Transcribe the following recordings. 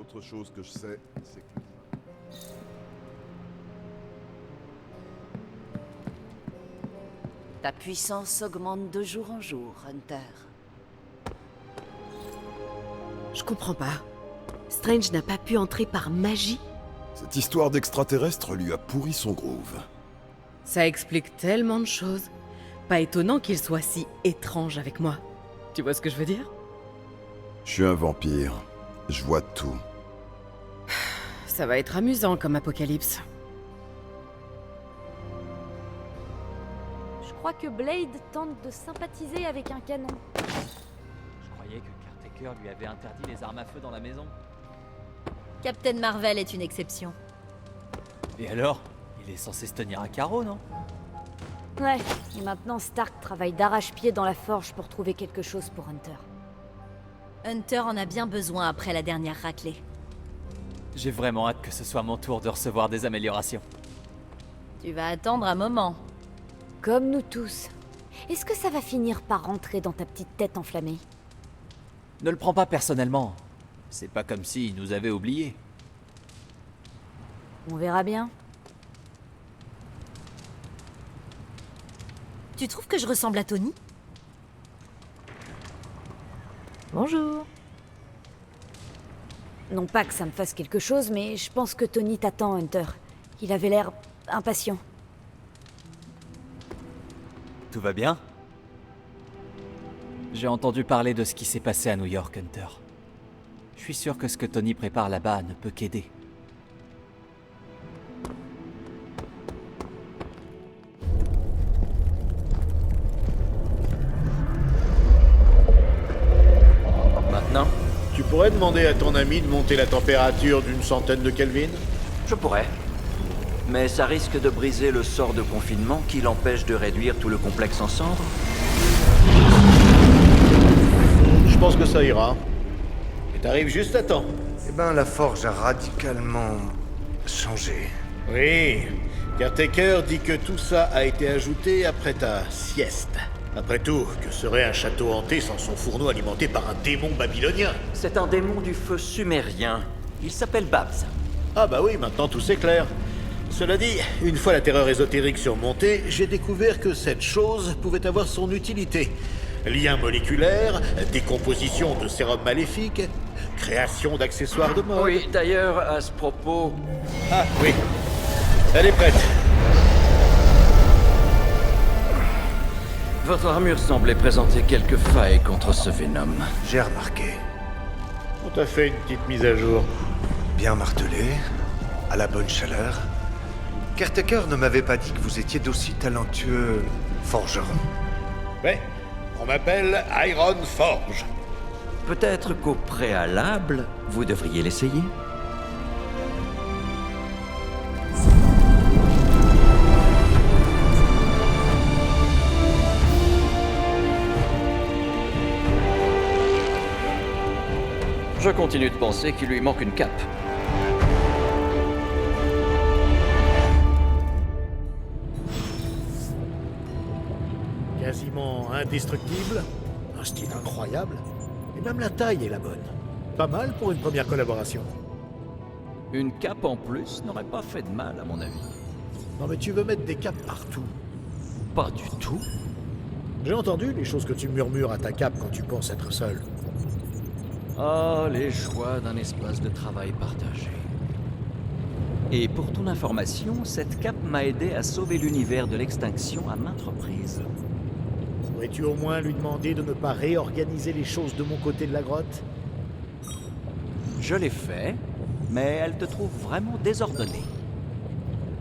L'autre chose que je sais, c'est que... Ta puissance augmente de jour en jour, Hunter. Je comprends pas. Strange n'a pas pu entrer par magie? Cette histoire d'extraterrestre lui a pourri son groove. Ça explique tellement de choses. Pas étonnant qu'il soit si étrange avec moi. Tu vois ce que je veux dire? Je suis un vampire. Je vois tout. Ça va être amusant comme apocalypse. Je crois que Blade tente de sympathiser avec un canon. Je croyais que Caretaker lui avait interdit les armes à feu dans la maison. Captain Marvel est une exception. Et alors? Il est censé se tenir à carreau, non? Ouais, et maintenant Stark travaille d'arrache-pied dans la forge pour trouver quelque chose pour Hunter. Hunter en a bien besoin après la dernière raclée. J'ai vraiment hâte que ce soit mon tour de recevoir des améliorations. Tu vas attendre un moment. Comme nous tous. Est-ce que ça va finir par rentrer dans ta petite tête enflammée? Ne le prends pas personnellement. C'est pas comme s'il nous avait oubliés. On verra bien. Tu trouves que je ressemble à Tony? Bonjour. Non pas que ça me fasse quelque chose, mais je pense que Tony t'attend, Hunter. Il avait l'air impatient. Tout va bien? J'ai entendu parler de ce qui s'est passé à New York, Hunter. Je suis sûr que ce que Tony prépare là-bas ne peut qu'aider. Maintenant, Tu pourrais demander à ton ami de monter la température d'une centaine de Kelvin? je pourrais. Mais ça risque de briser le sort de confinement qui l'empêche de réduire tout le complexe en cendres. Je pense que ça ira. Et t'arrives juste à temps. Eh ben, la forge a radicalement changé. Oui. Caretaker dit que tout ça a été ajouté après ta sieste. Après tout, que serait un château hanté sans son fourneau alimenté par un démon babylonien? C'est un démon du feu sumérien. Il s'appelle Babs. Ah bah oui, maintenant tout c'est clair. Cela dit, une fois la terreur ésotérique surmontée, j'ai découvert que cette chose pouvait avoir son utilité. Liens moléculaires, décomposition de sérum maléfique, création d'accessoires de mode... Oui, d'ailleurs, à ce propos, Ah oui, elle est prête. votre armure semblait présenter quelques failles contre ce Venom. J'ai remarqué. On t'a fait une petite mise à jour. Bien martelé, à la bonne chaleur. Caretaker ne m'avait pas dit que vous étiez d'aussi talentueux forgeron. Ouais, on m'appelle Iron Forge. Peut-être qu'au préalable, vous devriez l'essayer. Je continue de penser qu'il lui manque une cape. Quasiment indestructible, un style incroyable, et même la taille est la bonne. Pas mal pour une première collaboration. Une cape en plus n'aurait pas fait de mal, à mon avis. Non mais tu veux mettre des capes partout. Pas du tout. J'ai entendu les choses que tu murmures à ta cape quand tu penses être seul. Ah, les joies d'un espace de travail partagé. Et pour ton information, cette cape m'a aidé à sauver l'univers de l'extinction à maintes reprises. Pourrais-tu au moins lui demander de ne pas réorganiser les choses de mon côté de la grotte? Je l'ai fait, mais elle te trouve vraiment désordonnée.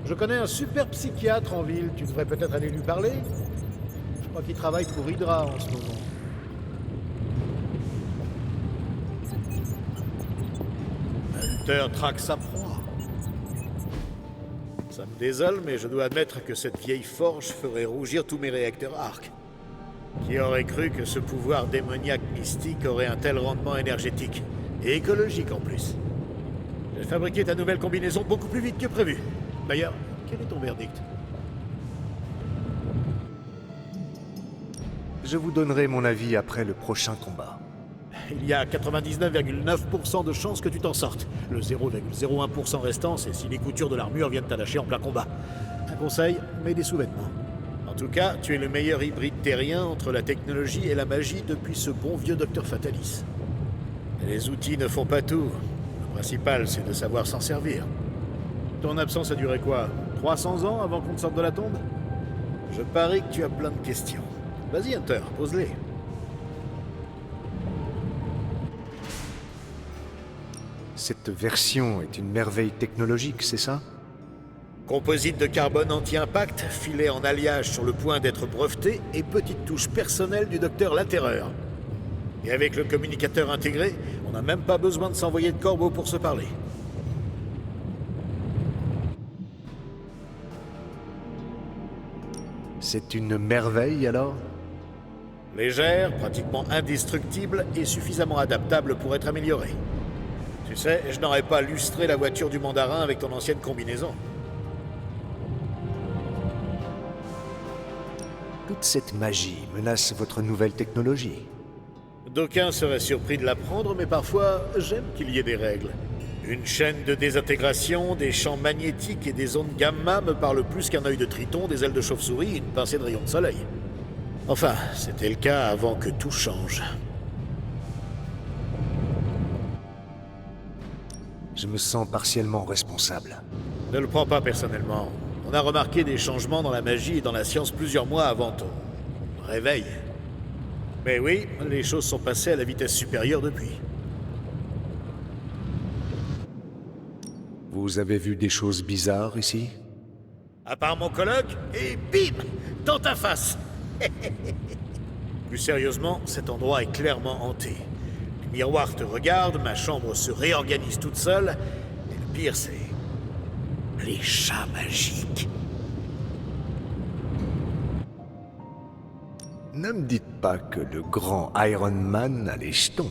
Je connais un super psychiatre en ville, tu devrais peut-être aller lui parler. Je crois qu'il travaille pour Hydra en ce moment. Hunter traque sa proie. Ça me désole, mais je dois admettre que cette vieille forge ferait rougir tous mes réacteurs arc. Qui aurait cru que ce pouvoir démoniaque mystique aurait un tel rendement énergétique? Et écologique en plus. J'ai fabriqué ta nouvelle combinaison beaucoup plus vite que prévu. D'ailleurs, quel est ton verdict? Je vous donnerai mon avis après le prochain combat. il y a 99,9% de chances que tu t'en sortes. Le 0,01% restant, c'est si les coutures de l'armure viennent t'attacher en plein combat. Un conseil, mets des sous-vêtements. En tout cas, tu es le meilleur hybride terrien entre la technologie et la magie depuis ce bon vieux Docteur Fatalis. Les outils ne font pas tout. Le principal, c'est de savoir s'en servir. Ton absence a duré quoi? 300 ans avant qu'on te sorte de la tombe? Je parie que tu as plein de questions. Vas-y, Hunter, pose-les. Cette version est une merveille technologique, c'est ça? Composite de carbone anti-impact, filet en alliage sur le point d'être breveté et petite touche personnelle du docteur La Terreur. Et avec le communicateur intégré, on n'a même pas besoin de s'envoyer de corbeau pour se parler. C'est une merveille alors? Légère, pratiquement indestructible et suffisamment adaptable pour être améliorée. Tu sais, je n'aurais pas lustré la voiture du mandarin avec ton ancienne combinaison. Toute cette magie menace votre nouvelle technologie. D'aucuns seraient surpris de l'apprendre, mais parfois, j'aime qu'il y ait des règles. Une chaîne de désintégration, des champs magnétiques et des ondes gamma me parlent plus qu'un œil de triton, des ailes de chauve-souris et une pincée de rayons de soleil. Enfin, c'était le cas avant que tout change. Je me sens partiellement responsable. Ne le prends pas personnellement. On a remarqué des changements dans la magie et dans la science plusieurs mois avant ton réveil. Mais oui, les choses sont passées à la vitesse supérieure depuis. Vous avez vu des choses bizarres ici? À part mon colloque, et bim! Dans ta face! Plus sérieusement, cet endroit est clairement hanté. Le miroir te regarde, ma chambre se réorganise toute seule, et le pire c'est... les chats magiques. Ne me dites pas que le grand Iron Man a les jetons.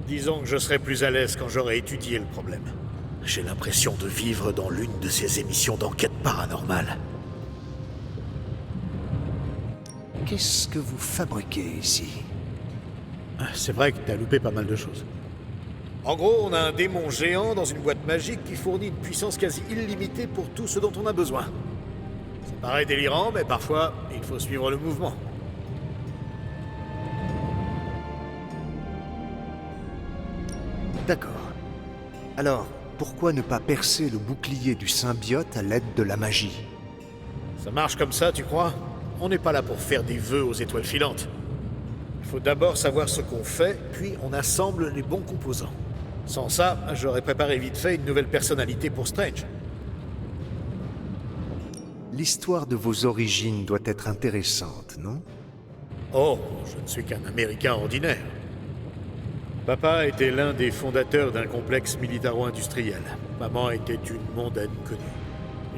Disons que je serai plus à l'aise quand j'aurai étudié le problème. J'ai l'impression de vivre dans l'une de ces émissions d'enquête paranormale. Qu'est-ce que vous fabriquez ici? C'est vrai que t'as loupé pas mal de choses. En gros, on a un démon géant dans une boîte magique qui fournit une puissance quasi illimitée pour tout ce dont on a besoin. Ça paraît délirant, mais parfois, il faut suivre le mouvement. D'accord. Alors, pourquoi ne pas percer le bouclier du symbiote à l'aide de la magie? Ça marche comme ça, tu crois? On n'est pas là pour faire des vœux aux étoiles filantes. Il faut d'abord savoir ce qu'on fait, puis on assemble les bons composants. Sans ça, j'aurais préparé vite fait une nouvelle personnalité pour Strange. L'histoire de vos origines doit être intéressante, non? Oh, je ne suis qu'un Américain ordinaire. Papa était l'un des fondateurs d'un complexe militaro-industriel. Maman était une mondaine connue.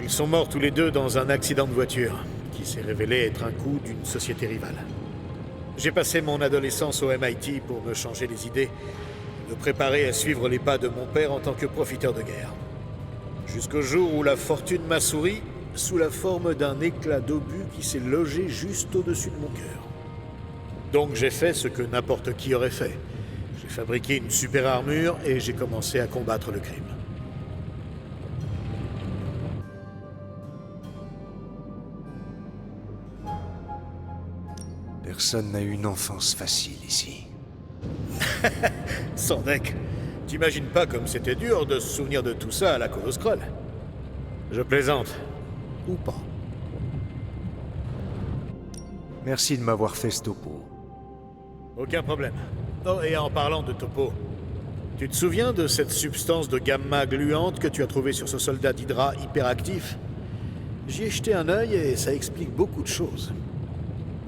Ils sont morts tous les deux dans un accident de voiture, qui s'est révélé être un coup d'une société rivale. J'ai passé mon adolescence au MIT pour me changer les idées, me préparer à suivre les pas de mon père en tant que profiteur de guerre. Jusqu'au jour où la fortune m'a souri, sous la forme d'un éclat d'obus qui s'est logé juste au-dessus de mon cœur. Donc j'ai fait ce que n'importe qui aurait fait. J'ai fabriqué une super armure et j'ai commencé à combattre le crime. Personne n'a eu une enfance facile ici. Sans deck, t'imagines pas comme c'était dur de se souvenir de tout ça à la Colo-Scroll. Je plaisante. Ou pas. Merci de m'avoir fait ce topo. Aucun problème. Oh, et en parlant de topo, tu te souviens de cette substance de gamma gluante que tu as trouvée sur ce soldat d'Hydra hyperactif? J'y ai jeté un œil et ça explique beaucoup de choses.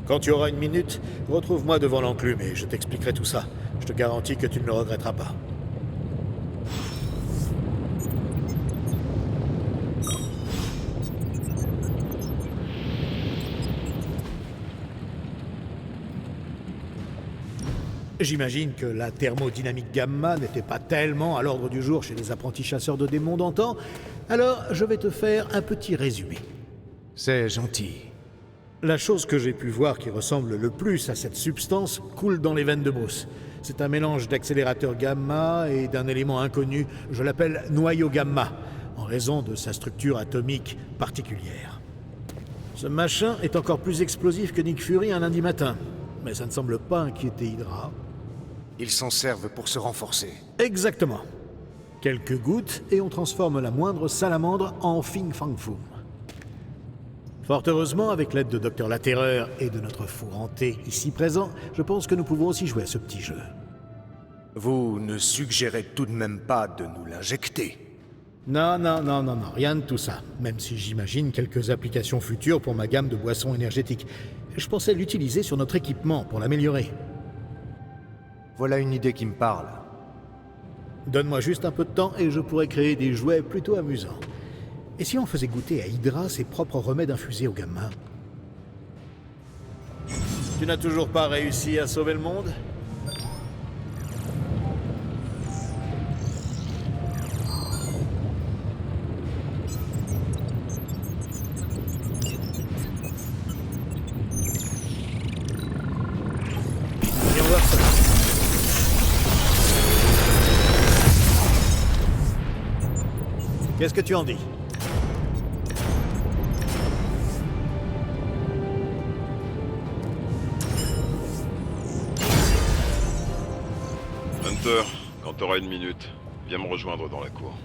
Quand tu auras une minute, retrouve-moi devant l'enclume et je t'expliquerai tout ça. Je te garantis que tu ne le regretteras pas. J'imagine que la thermodynamique gamma n'était pas tellement à l'ordre du jour chez les apprentis chasseurs de démons d'antan, alors je vais te faire un petit résumé. C'est gentil. La chose que j'ai pu voir qui ressemble le plus à cette substance coule dans les veines de Bruce. C'est un mélange d'accélérateur gamma et d'un élément inconnu, je l'appelle noyau gamma, en raison de sa structure atomique particulière. Ce machin est encore plus explosif que Nick Fury un lundi matin, mais ça ne semble pas inquiéter Hydra. Ils s'en servent pour se renforcer. Exactement. Quelques gouttes et on transforme la moindre salamandre en Fing Fang Foom. Fort heureusement, avec l'aide de Dr La Terreur et de notre fou hanté ici présent, je pense que nous pouvons aussi jouer à ce petit jeu. Vous ne suggérez tout de même pas de nous l'injecter? Non, rien de tout ça. Même si j'imagine quelques applications futures pour ma gamme de boissons énergétiques. Je pensais l'utiliser sur notre équipement pour l'améliorer. Voilà une idée qui me parle. Donne-moi juste un peu de temps et je pourrais créer des jouets plutôt amusants. Et si on faisait goûter à Hydra ses propres remèdes infusés au gamma? Tu n'as toujours pas réussi à sauver le monde? Viens voir ça. Qu'est-ce que tu en dis? Hunter, quand t'auras une minute, viens me rejoindre dans la cour.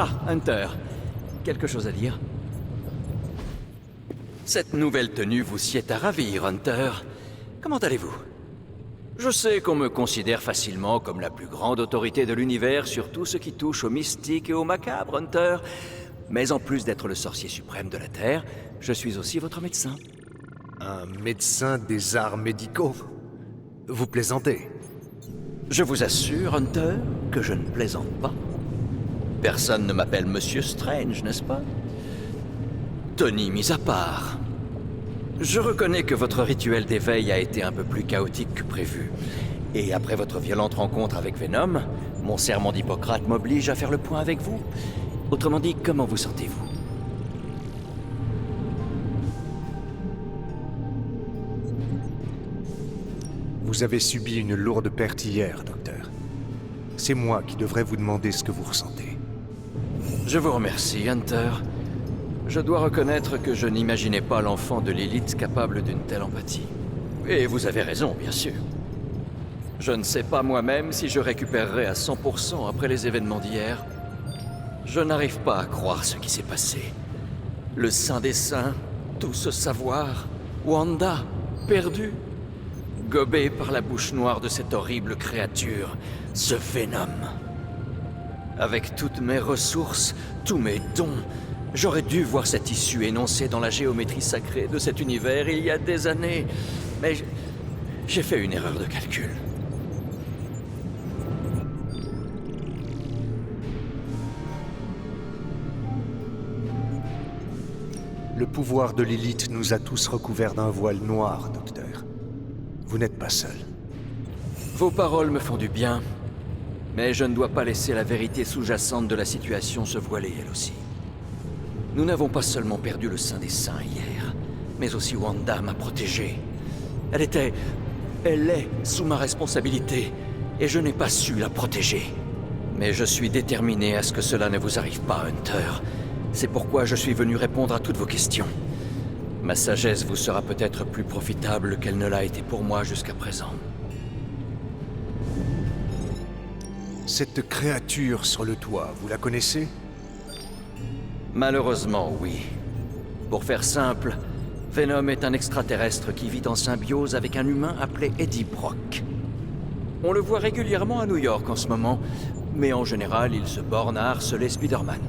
Ah, Hunter. Quelque chose à dire? Cette nouvelle tenue vous sied à ravir, Hunter. Comment allez-vous? Je sais qu'on me considère facilement comme la plus grande autorité de l'univers sur tout ce qui touche au mystique et au macabre, Hunter. Mais en plus d'être le sorcier suprême de la Terre, je suis aussi votre médecin. Un médecin des arts médicaux? Vous plaisantez. Je vous assure, Hunter, que je ne plaisante pas. Personne ne m'appelle Monsieur Strange, n'est-ce pas? Tony mis à part. Je reconnais que votre rituel d'éveil a été un peu plus chaotique que prévu. Et après votre violente rencontre avec Venom, mon serment d'Hippocrate m'oblige à faire le point avec vous. Autrement dit, comment vous sentez-vous? Vous avez subi une lourde perte hier, docteur. C'est moi qui devrais vous demander ce que vous ressentez. Je vous remercie, Hunter. Je dois reconnaître que je n'imaginais pas l'enfant de Lilith capable d'une telle empathie. Et vous avez raison, bien sûr. Je ne sais pas moi-même si je récupérerai à 100% après les événements d'hier. Je n'arrive pas à croire ce qui s'est passé. Le Saint des Saints, tout ce savoir, Wanda, perdue, gobée par la bouche noire de cette horrible créature, ce Venom. Avec toutes mes ressources, tous mes dons, j'aurais dû voir cette issue énoncée dans la géométrie sacrée de cet univers il y a des années. Mais j'ai fait une erreur de calcul. Le pouvoir de Lilith nous a tous recouverts d'un voile noir, docteur. Vous n'êtes pas seul. Vos paroles me font du bien, mais je ne dois pas laisser la vérité sous-jacente de la situation se voiler elle aussi. Nous n'avons pas seulement perdu le Saint des Saints hier, mais aussi Wanda m'a protégé. Elle est sous ma responsabilité, et je n'ai pas su la protéger. Mais je suis déterminé à ce que cela ne vous arrive pas, Hunter. C'est pourquoi je suis venu répondre à toutes vos questions. Ma sagesse vous sera peut-être plus profitable qu'elle ne l'a été pour moi jusqu'à présent. Cette créature sur le toit, vous la connaissez? Malheureusement, oui. Pour faire simple, Venom est un extraterrestre qui vit en symbiose avec un humain appelé Eddie Brock. On le voit régulièrement à New York en ce moment, mais en général, il se borne à harceler Spider-Man.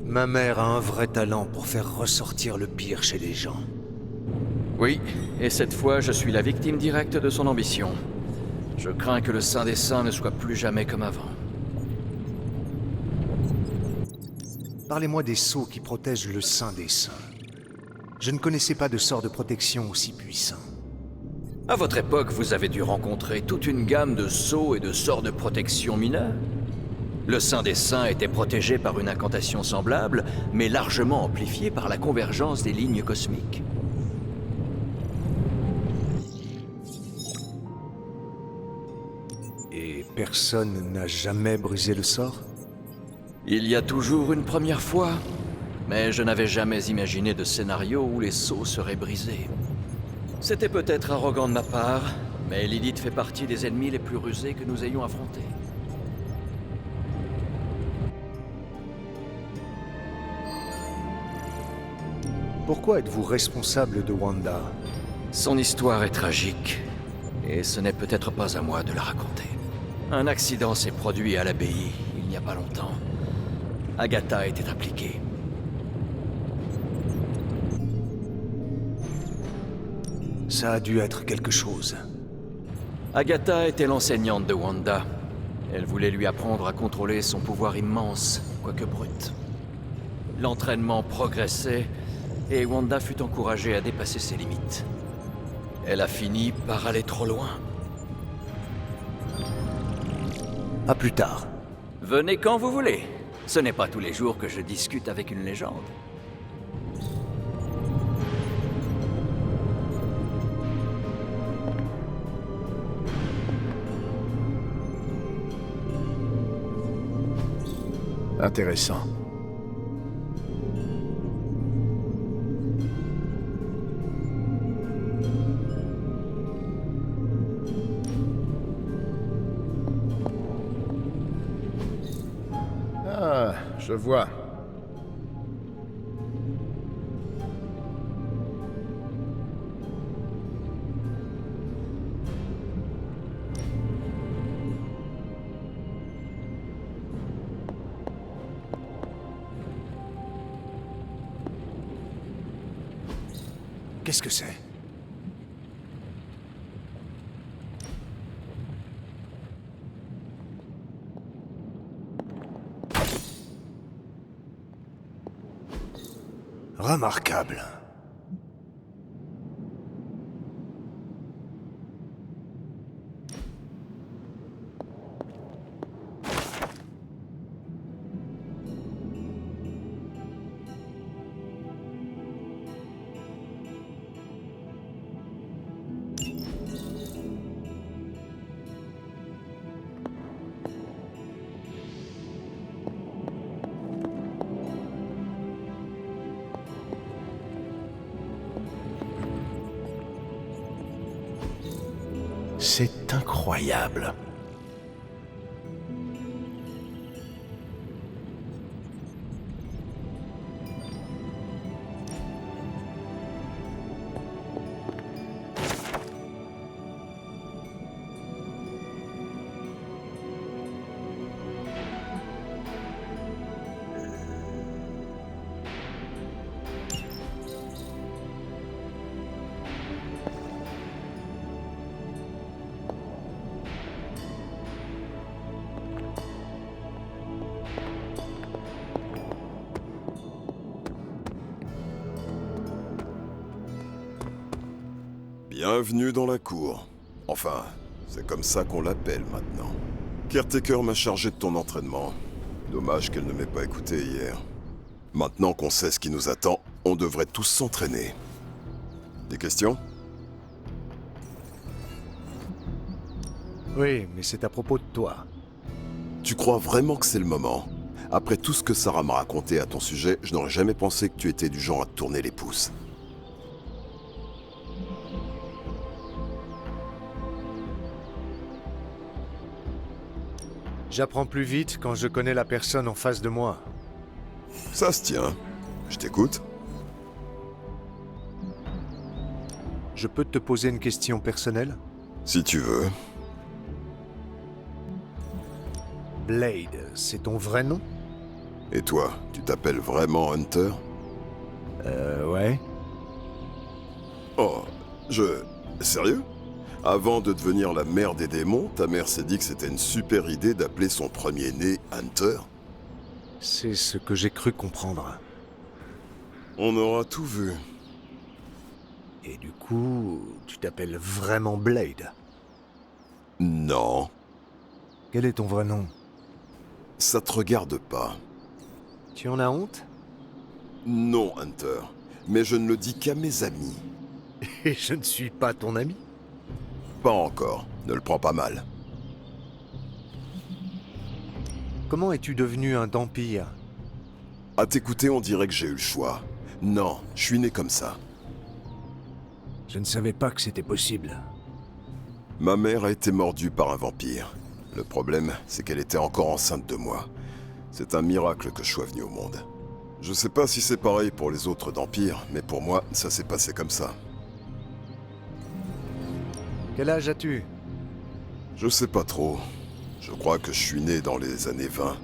Ma mère a un vrai talent pour faire ressortir le pire chez les gens. Oui, et cette fois, je suis la victime directe de son ambition. Je crains que le Saint des Saints ne soit plus jamais comme avant. Parlez-moi des sceaux qui protègent le Saint des Saints. Je ne connaissais pas de sort de protection aussi puissant. À votre époque, vous avez dû rencontrer toute une gamme de sceaux et de sorts de protection mineurs. Le Saint des Saints était protégé par une incantation semblable, mais largement amplifiée par la convergence des lignes cosmiques. Et personne n'a jamais brisé le sort? Il y a toujours une première fois, mais je n'avais jamais imaginé de scénario où les sceaux seraient brisés. C'était peut-être arrogant de ma part, mais Lilith fait partie des ennemis les plus rusés que nous ayons affrontés. Pourquoi êtes-vous responsable de Wanda? Son histoire est tragique, et ce n'est peut-être pas à moi de la raconter. Un accident s'est produit à l'abbaye il n'y a pas longtemps. Agatha était impliquée. Ça a dû être quelque chose. Agatha était l'enseignante de Wanda. Elle voulait lui apprendre à contrôler son pouvoir immense, quoique brut. L'entraînement progressait, et Wanda fut encouragée à dépasser ses limites. Elle a fini par aller trop loin. À plus tard. Venez quand vous voulez. Ce n'est pas tous les jours que je discute avec une légende. Intéressant. Ah, je vois. Qu'est-ce que c'est? Remarquable. C'est incroyable. Bienvenue dans la cour. Enfin, c'est comme ça qu'on l'appelle maintenant. Caretaker m'a chargé de ton entraînement. Dommage qu'elle ne m'ait pas écouté hier. Maintenant qu'on sait ce qui nous attend, on devrait tous s'entraîner. Des questions? Oui, mais c'est à propos de toi. Tu crois vraiment que c'est le moment? Après tout ce que Sarah m'a raconté à ton sujet, je n'aurais jamais pensé que tu étais du genre à te tourner les pouces. J'apprends plus vite quand je connais la personne en face de moi. Ça se tient. Je t'écoute. Je peux te poser une question personnelle? Si tu veux. Blade, c'est ton vrai nom? Et toi, tu t'appelles vraiment Hunter? Ouais. Oh, Sérieux? Avant de devenir la mère des démons, ta mère s'est dit que c'était une super idée d'appeler son premier-né Hunter? C'est ce que j'ai cru comprendre. On aura tout vu. Et du coup, tu t'appelles vraiment Blade? Non, Quel est ton vrai nom? ça te regarde pas. Tu en as honte? Non, Hunter. Mais je ne le dis qu'à mes amis. Et je ne suis pas ton ami? Pas encore. Ne le prends pas mal. Comment es-tu devenu un vampire? À t'écouter, on dirait que j'ai eu le choix. Non, je suis né comme ça. Je ne savais pas que c'était possible. Ma mère a été mordue par un vampire. Le problème, c'est qu'elle était encore enceinte de moi. C'est un miracle que je sois venu au monde. Je sais pas si c'est pareil pour les autres vampires, mais pour moi, ça s'est passé comme ça. Quel âge as-tu? Je sais pas trop. Je crois que je suis né dans les années 20,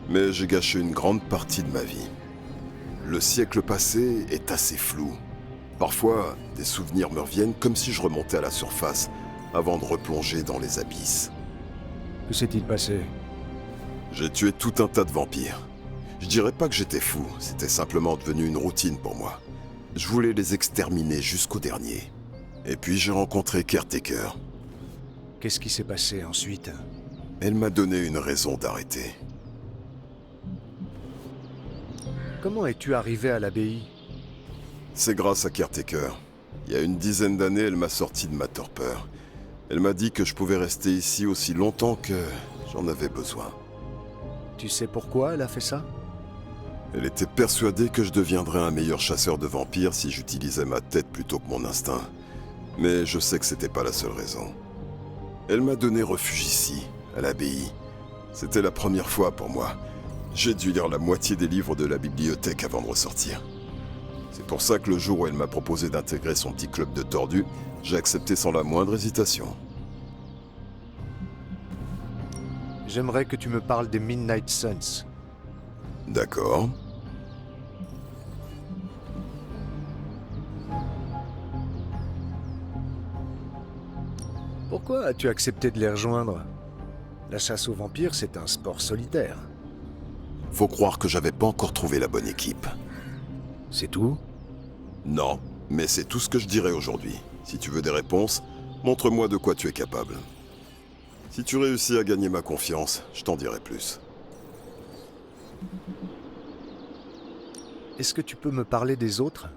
mais j'ai gâché une grande partie de ma vie. Le siècle passé est assez flou. Parfois, des souvenirs me reviennent comme si je remontais à la surface avant de replonger dans les abysses. Que s'est-il passé? J'ai tué tout un tas de vampires. Je dirais pas que j'étais fou, c'était simplement devenu une routine pour moi. Je voulais les exterminer jusqu'au dernier. Et puis j'ai rencontré Caretaker. Qu'est-ce qui s'est passé ensuite? Elle m'a donné une raison d'arrêter. Comment es-tu arrivé à l'abbaye? C'est grâce à Caretaker. Il y a une dizaine d'années, elle m'a sorti de ma torpeur. Elle m'a dit que je pouvais rester ici aussi longtemps que j'en avais besoin. Tu sais pourquoi elle a fait ça? Elle était persuadée que je deviendrais un meilleur chasseur de vampires si j'utilisais ma tête plutôt que mon instinct. Mais je sais que c'était pas la seule raison. Elle m'a donné refuge ici, à l'abbaye. C'était la première fois pour moi. J'ai dû lire la moitié des livres de la bibliothèque avant de ressortir. C'est pour ça que le jour où elle m'a proposé d'intégrer son petit club de tordus, j'ai accepté sans la moindre hésitation. J'aimerais que tu me parles des Midnight Suns. D'accord. Pourquoi as-tu accepté de les rejoindre? La chasse aux vampires, c'est un sport solitaire. Faut croire que j'avais pas encore trouvé la bonne équipe. C'est tout? Non, mais c'est tout ce que je dirai aujourd'hui. Si tu veux des réponses, montre-moi de quoi tu es capable. Si tu réussis à gagner ma confiance, je t'en dirai plus. Est-ce que tu peux me parler des autres?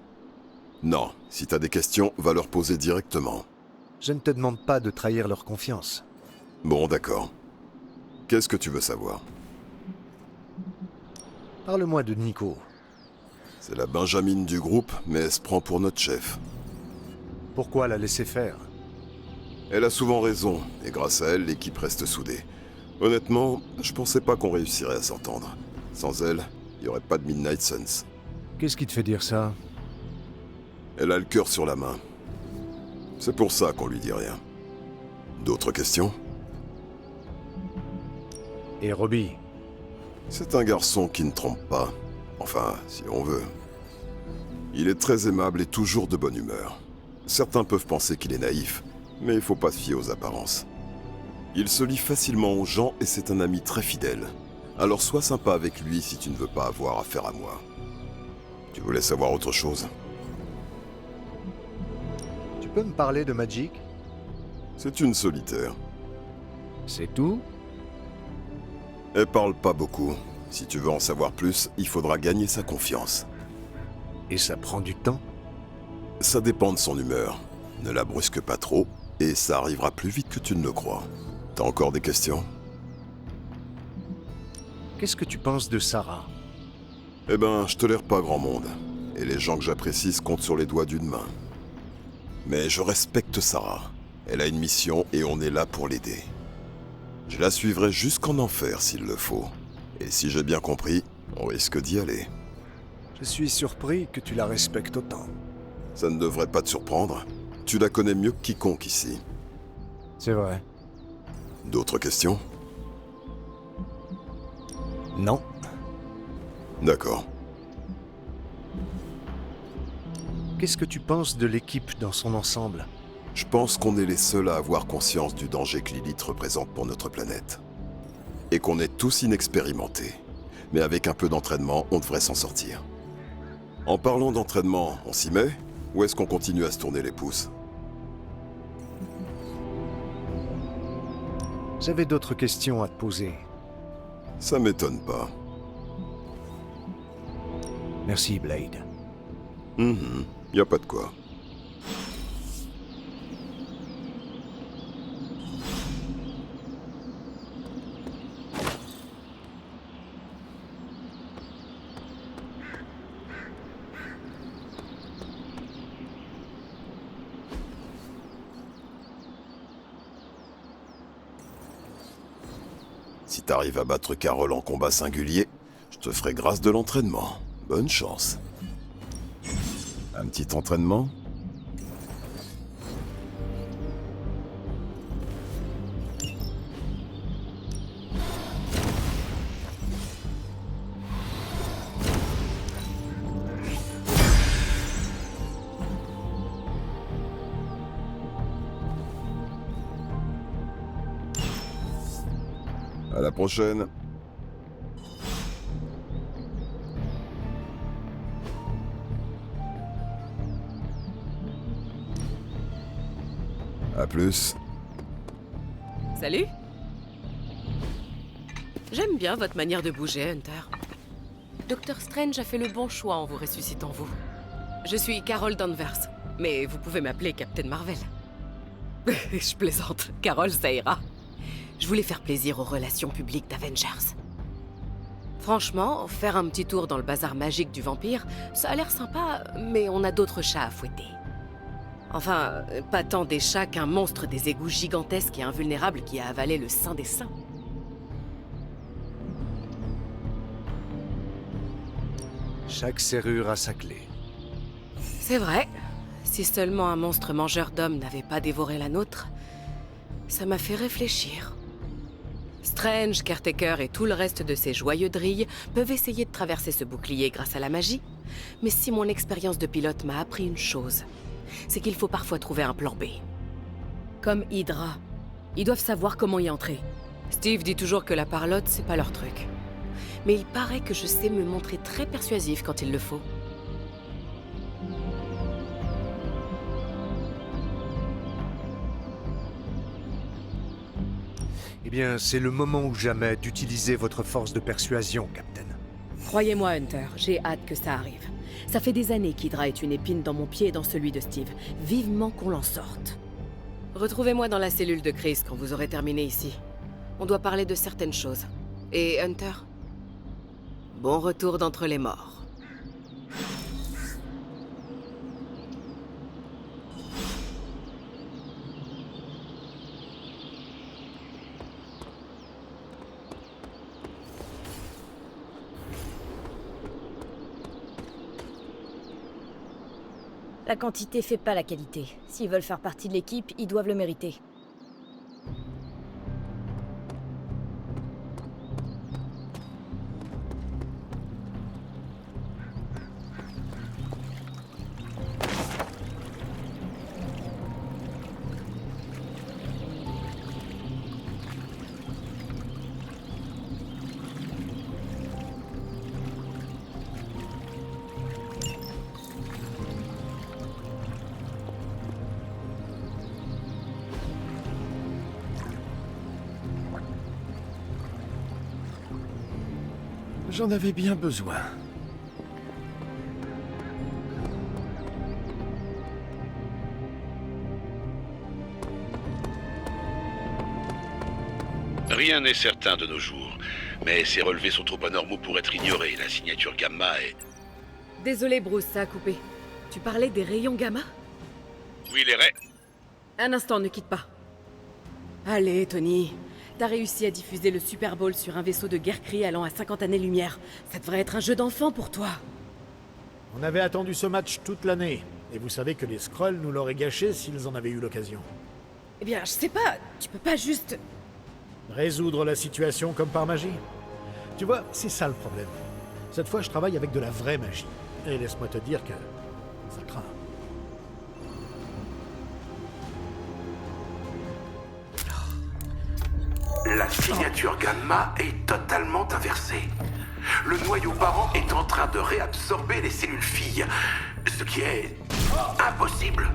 Non, si t'as des questions, va leur poser directement. Je ne te demande pas de trahir leur confiance. Bon, d'accord. Qu'est-ce que tu veux savoir? Parle-moi de Nico. C'est la Benjamine du groupe, mais elle se prend pour notre chef. Pourquoi la laisser faire? Elle a souvent raison, et grâce à elle, l'équipe reste soudée. Honnêtement, je pensais pas qu'on réussirait à s'entendre. Sans elle, il n'y aurait pas de Midnight Suns. Qu'est-ce qui te fait dire ça? Elle a le cœur sur la main. C'est pour ça qu'on lui dit rien. D'autres questions? Et Robbie? C'est un garçon qui ne trompe pas. Enfin, si on veut. Il est très aimable et toujours de bonne humeur. Certains peuvent penser qu'il est naïf, mais il faut pas se fier aux apparences. Il se lie facilement aux gens et c'est un ami très fidèle. Alors sois sympa avec lui si tu ne veux pas avoir affaire à moi. Tu voulais savoir autre chose? Tu peux me parler de Magic? C'est une solitaire. C'est tout? Elle parle pas beaucoup. Si tu veux en savoir plus, il faudra gagner sa confiance. Et ça prend du temps? Ça dépend de son humeur. Ne la brusque pas trop, et ça arrivera plus vite que tu ne le crois. T'as encore des questions? Qu'est-ce que tu penses de Sarah? Eh ben, je tolère pas grand monde. Et les gens que j'apprécie se comptent sur les doigts d'une main. Mais je respecte Sarah. Elle a une mission et on est là pour l'aider. Je la suivrai jusqu'en enfer s'il le faut. Et si j'ai bien compris, on risque d'y aller. Je suis surpris que tu la respectes autant. Ça ne devrait pas te surprendre. Tu la connais mieux que quiconque ici. C'est vrai. D'autres questions? Non. D'accord. Qu'est-ce que tu penses de l'équipe dans son ensemble? Je pense qu'on est les seuls à avoir conscience du danger que Lilith représente pour notre planète. Et qu'on est tous inexpérimentés. Mais avec un peu d'entraînement, on devrait s'en sortir. En parlant d'entraînement, on s'y met? Ou est-ce qu'on continue à se tourner les pouces? J'avais d'autres questions à te poser. Ça m'étonne pas. Merci, Blade. Y a pas de quoi. Si t'arrives à battre Carol en combat singulier, je te ferai grâce de l'entraînement. Bonne chance. Un petit entraînement? À la prochaine. À plus. Salut. J'aime bien votre manière de bouger, Hunter. Docteur Strange a fait le bon choix en vous ressuscitant, vous. Je suis Carol Danvers, mais vous pouvez m'appeler Captain Marvel. Je plaisante. Carol, ça ira. Je voulais faire plaisir aux relations publiques d'Avengers. Franchement, faire un petit tour dans le bazar magique du vampire, ça a l'air sympa, mais on a d'autres chats à fouetter. Enfin, pas tant des chats qu'un monstre des égouts gigantesques et invulnérable qui a avalé le saint des saints. Chaque serrure a sa clé. C'est vrai. Si seulement un monstre mangeur d'hommes n'avait pas dévoré la nôtre, ça m'a fait réfléchir. Strange, Caretaker et tout le reste de ces joyeux drilles peuvent essayer de traverser ce bouclier grâce à la magie, mais si mon expérience de pilote m'a appris une chose, c'est qu'il faut parfois trouver un plan B. Comme Hydra. Ils doivent savoir comment y entrer. Steve dit toujours que la parlotte, c'est pas leur truc. Mais il paraît que je sais me montrer très persuasif quand il le faut. Eh bien, c'est le moment ou jamais d'utiliser votre force de persuasion, Captain. Croyez-moi, Hunter, j'ai hâte que ça arrive. Ça fait des années qu'Hydra est une épine dans mon pied et dans celui de Steve. Vivement qu'on l'en sorte. Retrouvez-moi dans la cellule de Chris quand vous aurez terminé ici. On doit parler de certaines choses. Et Hunter? Bon retour d'entre les morts. La quantité fait pas la qualité. S'ils veulent faire partie de l'équipe, ils doivent le mériter. J'en avais bien besoin. Rien n'est certain de nos jours, mais ces relevés sont trop anormaux pour être ignorés. La signature Gamma est... Désolé, Bruce, ça a coupé. Tu parlais des rayons gamma? Oui, les raies. Un instant, ne quitte pas. Allez, Tony. T'as réussi à diffuser le Super Bowl sur un vaisseau de guerre-cri allant à 50 années-lumière. Ça devrait être un jeu d'enfant pour toi. On avait attendu ce match toute l'année. Et vous savez que les Skrulls nous l'auraient gâché s'ils en avaient eu l'occasion. Eh bien, je sais pas. Tu peux pas juste... Résoudre la situation comme par magie. Tu vois, c'est ça le problème. Cette fois, je travaille avec de la vraie magie. Et laisse-moi te dire que... ça craint. La signature Gamma est totalement inversée. Le noyau parent est en train de réabsorber les cellules filles, ce qui est impossible.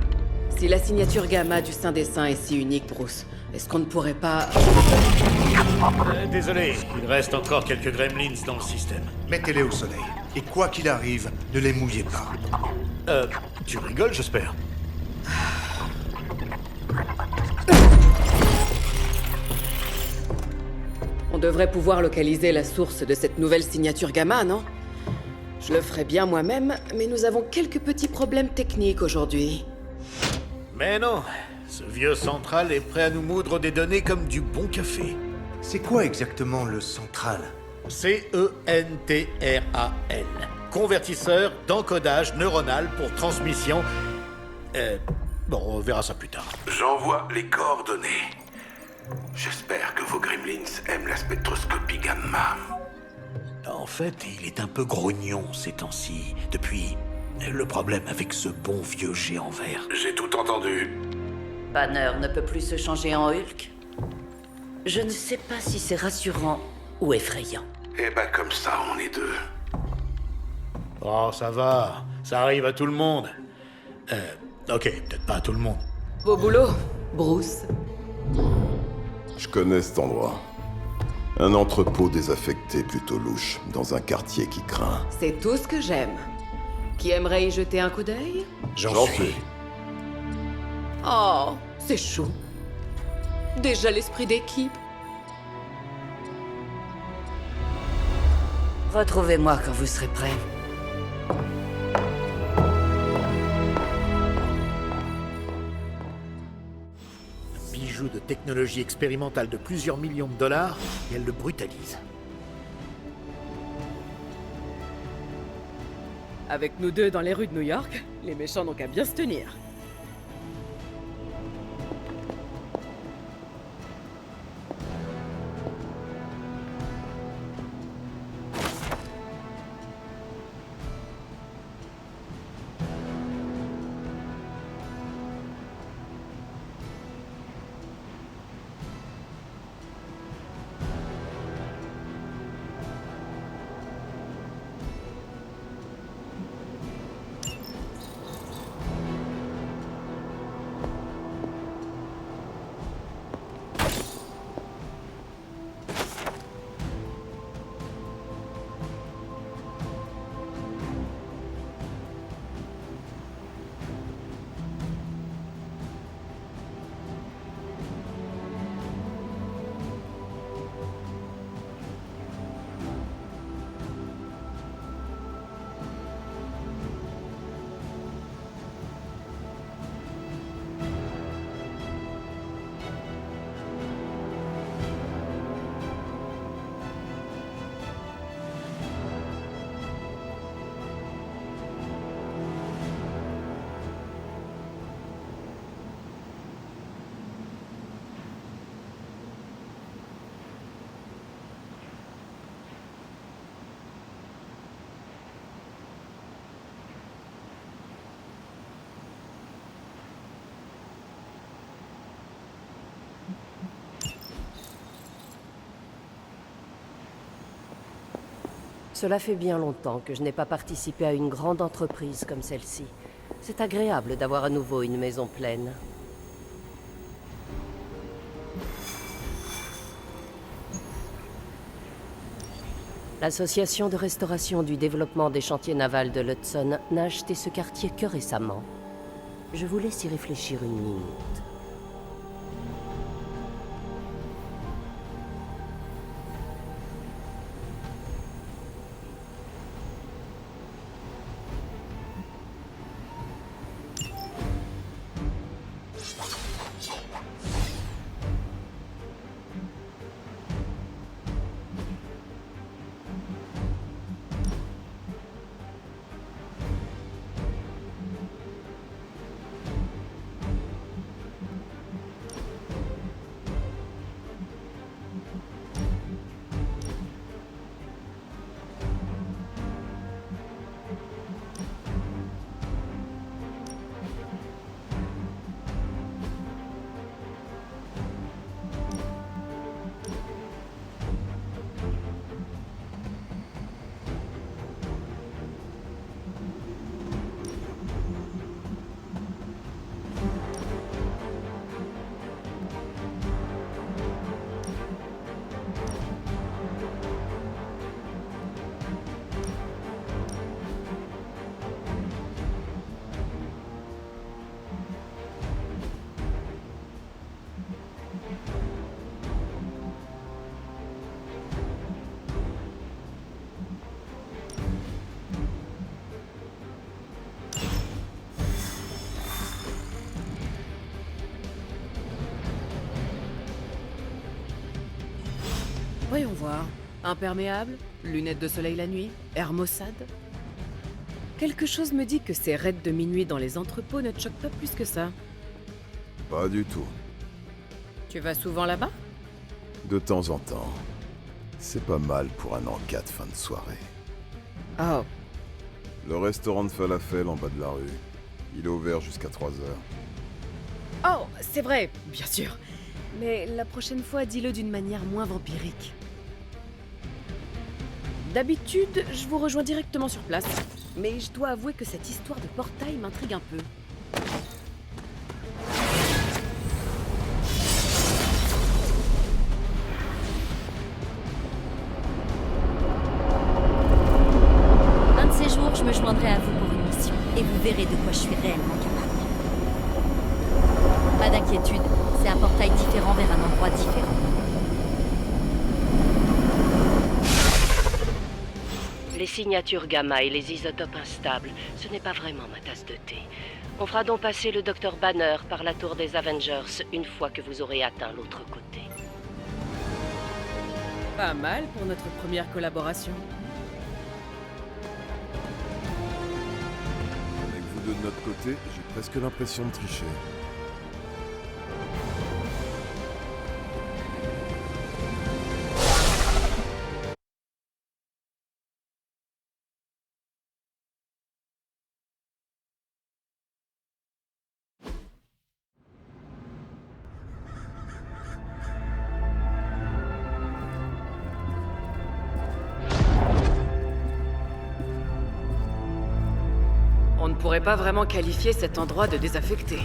Si la signature gamma du Saint des Saints est si unique, Bruce, est-ce qu'on ne pourrait pas... Désolé, il reste encore quelques gremlins dans le système. Mettez-les au soleil. Et quoi qu'il arrive, ne les mouillez pas. Tu rigoles, j'espère. On devrait pouvoir localiser la source de cette nouvelle signature gamma, non? Je le ferais bien moi-même, mais nous avons quelques petits problèmes techniques aujourd'hui. Mais non, ce vieux central est prêt à nous moudre des données comme du bon café. C'est quoi exactement le central? C-E-N-T-R-A-L. Convertisseur d'encodage neuronal pour transmission... Bon, on verra ça plus tard. J'envoie les coordonnées. J'espère que vos gremlins aiment la spectroscopie Gamma. En fait, il est un peu grognon ces temps-ci, depuis le problème avec ce bon vieux géant vert. J'ai tout entendu. Banner ne peut plus se changer en Hulk. Je ne sais pas si c'est rassurant ou effrayant. Eh ben comme ça, on est deux. Oh, ça va. Ça arrive à tout le monde. Ok, peut-être pas à tout le monde. Beau boulot, Bruce. Je connais cet endroit. Un entrepôt désaffecté plutôt louche, dans un quartier qui craint. C'est tout ce que j'aime. Qui aimerait y jeter un coup d'œil? J'en suis. Oh, c'est chou. Déjà l'esprit d'équipe. Retrouvez-moi quand vous serez prêts. Bijou de technologie expérimentale de plusieurs millions de dollars, et elle le brutalise. Avec nous deux dans les rues de New York, les méchants n'ont qu'à bien se tenir. Cela fait bien longtemps que je n'ai pas participé à une grande entreprise comme celle-ci. C'est agréable d'avoir à nouveau une maison pleine. L'Association de restauration du développement des chantiers navals de l'Hudson n'a acheté ce quartier que récemment. Je vous laisse y réfléchir une minute. Voyons voir. Imperméable, lunettes de soleil la nuit, air maussade. Quelque chose me dit que ces raids de minuit dans les entrepôts ne te choquent pas plus que ça. Pas du tout. Tu vas souvent là-bas? De temps en temps. C'est pas mal pour un encas de fin de soirée. Oh. Le restaurant de falafel en bas de la rue. Il est ouvert jusqu'à 3 heures. Oh, c'est vrai, bien sûr. Mais la prochaine fois, dis-le d'une manière moins vampirique. D'habitude, je vous rejoins directement sur place. Mais je dois avouer que cette histoire de portail m'intrigue un peu. Un de ces jours, je me joindrai à vous pour une mission. Et vous verrez de quoi je suis réellement capable. Pas d'inquiétude, c'est un portail différent vers un endroit différent. Les signatures gamma et les isotopes instables, ce n'est pas vraiment ma tasse de thé. On fera donc passer le Dr Banner par la tour des Avengers une fois que vous aurez atteint l'autre côté. Pas mal pour notre première collaboration. Avec vous deux de notre côté, j'ai presque l'impression de tricher. On ne pourrait pas vraiment qualifier cet endroit de désaffecté.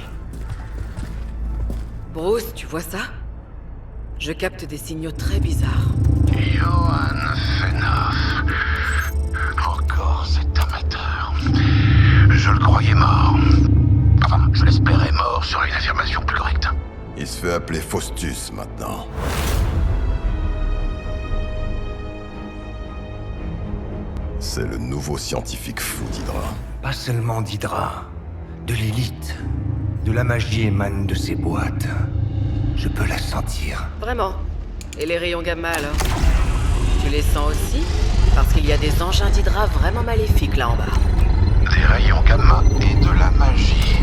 Bruce, tu vois ça? Je capte des signaux très bizarres. Johan Fenhoff. Encore cet amateur. Je le croyais mort. Enfin, je l'espérais mort, serait une affirmation plus correcte. Il se fait appeler Faustus maintenant. C'est le nouveau scientifique fou d'Hydra. Pas seulement d'Hydra, de l'élite. De la magie émane de ces boîtes. Je peux la sentir. Vraiment. Et les rayons gamma alors? Tu les sens aussi? Parce qu'il y a des engins d'Hydra vraiment maléfiques là en bas. Des rayons gamma et de la magie.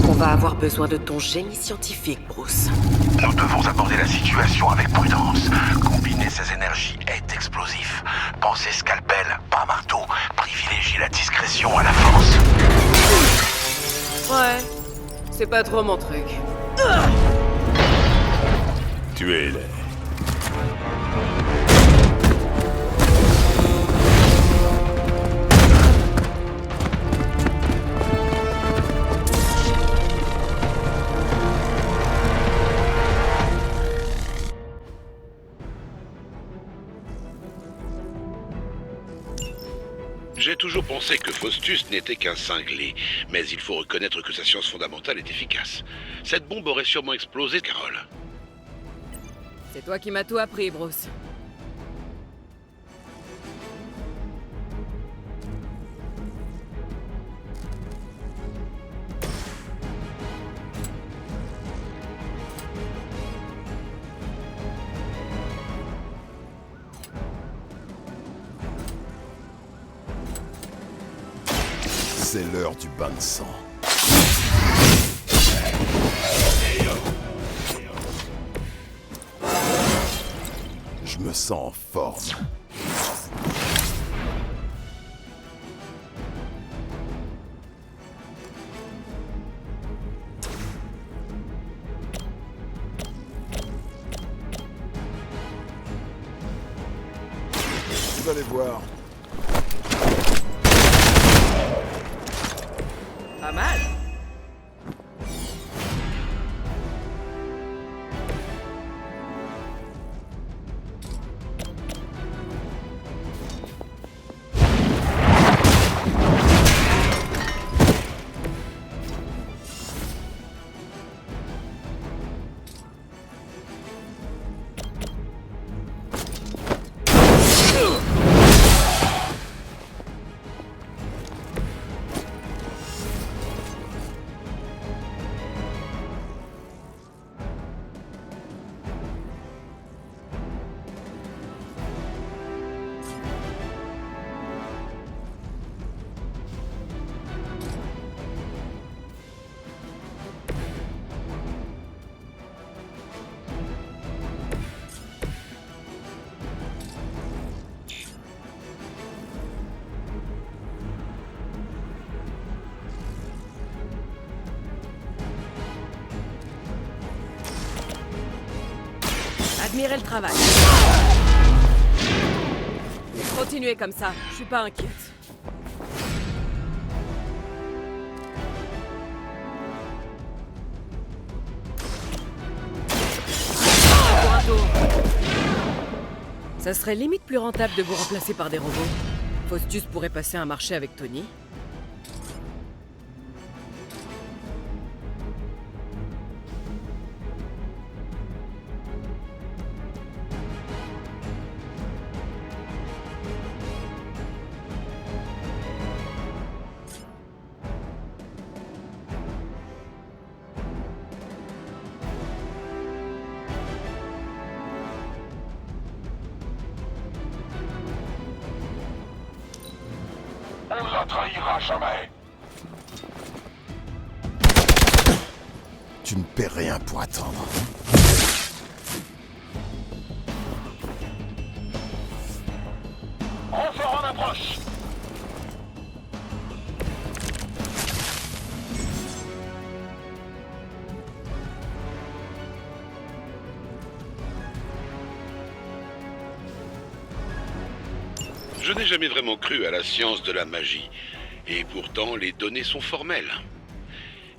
On va avoir besoin de ton génie scientifique, Bruce. Nous devons aborder la situation avec prudence. Combiner ces énergies est explosif. Pensez scalpel, pas marteau. Privilégiez la discrétion à la force. Ouais, c'est pas trop mon truc. Tuez-les. toujours pensé que Faustus n'était qu'un cinglé, mais il faut reconnaître que sa science fondamentale est efficace. Cette bombe aurait sûrement explosé, Carol. C'est toi qui m'as tout appris, Bruce. C'est l'heure du bain de sang. Je me sens en forme. Vous allez voir. Pas mal. Admirez le travail. Continuez comme ça, je suis pas inquiète. Pour un tour. Ça serait limite plus rentable de vous remplacer par des robots. Faustus pourrait passer un marché avec Tony. On ne la trahira jamais. Tu ne paies rien pour attendre. Renfort en approche. Je n'ai jamais vraiment cru à la science de la magie. Et pourtant, les données sont formelles.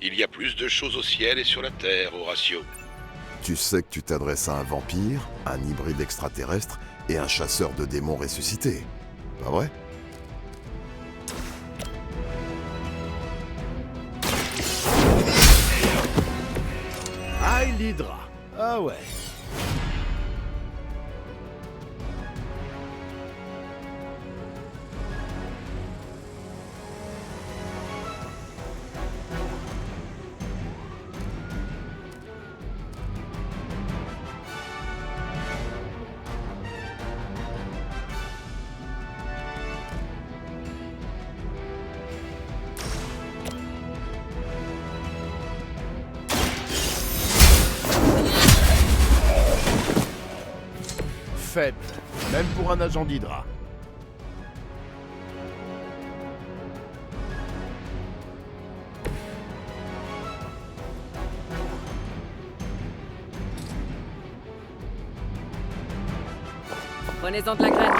Il y a plus de choses au ciel et sur la Terre, Horatio. Tu sais que tu t'adresses à un vampire, un hybride extraterrestre et un chasseur de démons ressuscités. Pas vrai? Aïe l'Hydra. Ah ouais. Faible, même pour un agent d'Hydra. Prenez-en de la graine.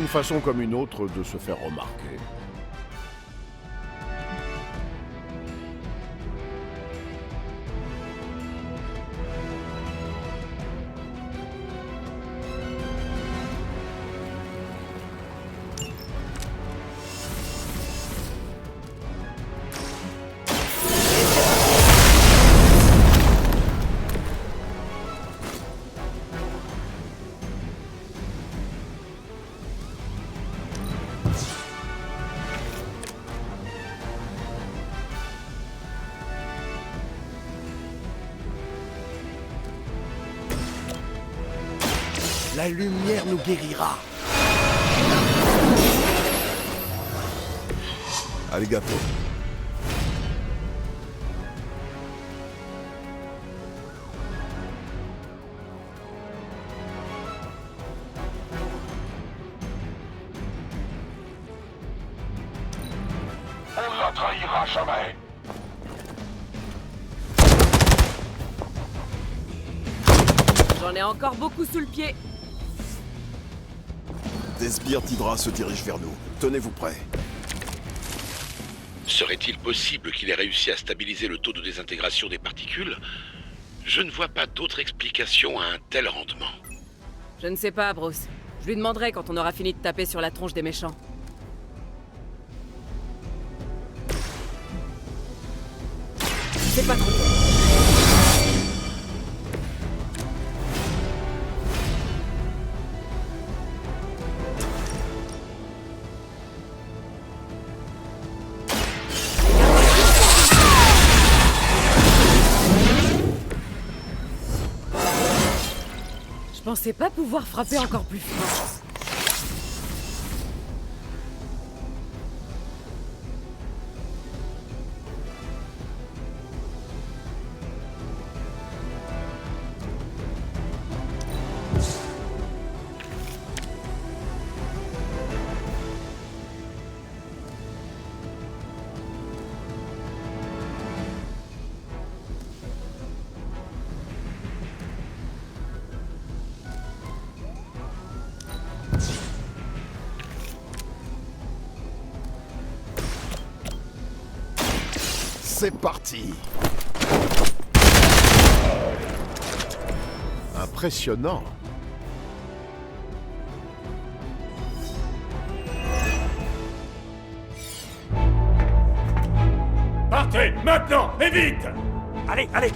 une façon comme une autre de se faire remarquer. La lumière nous guérira. Arigato. On ne la trahira jamais. J'en ai encore beaucoup sous le pied. Des sbires d'Hydra se dirigent vers nous. Tenez-vous prêts. Serait-il possible qu'il ait réussi à stabiliser le taux de désintégration des particules? Je ne vois pas d'autre explication à un tel rendement. Je ne sais pas, Bruce. Je lui demanderai quand on aura fini de taper sur la tronche des méchants. C'est pas trop. Je pensais pas pouvoir frapper encore plus fort. C'est parti. Impressionnant. Partez, maintenant, et vite! Allez, allez!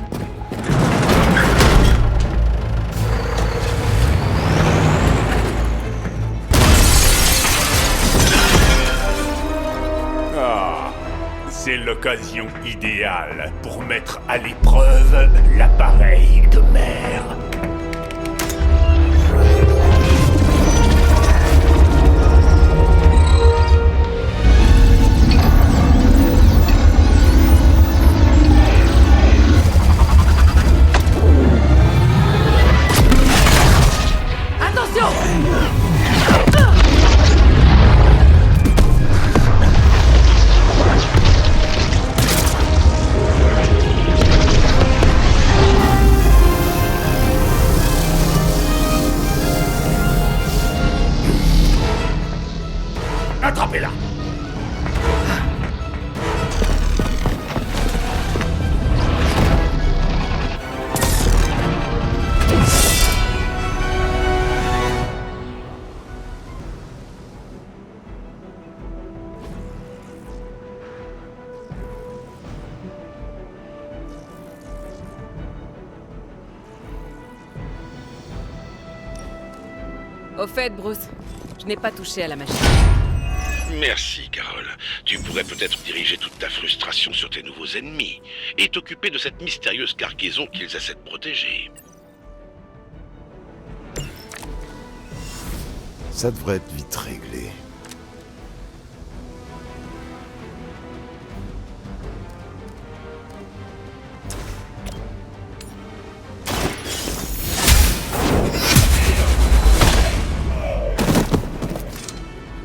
Ah, c'est l'occasion idéale pour mettre à l'épreuve l'appareil de mer. Attrapez-la! Au fait, Bruce, je n'ai pas touché à la machine. Merci, Carol. Tu pourrais peut-être diriger toute ta frustration sur tes nouveaux ennemis et t'occuper de cette mystérieuse cargaison qu'ils essaient de protéger. Ça devrait être vite réglé.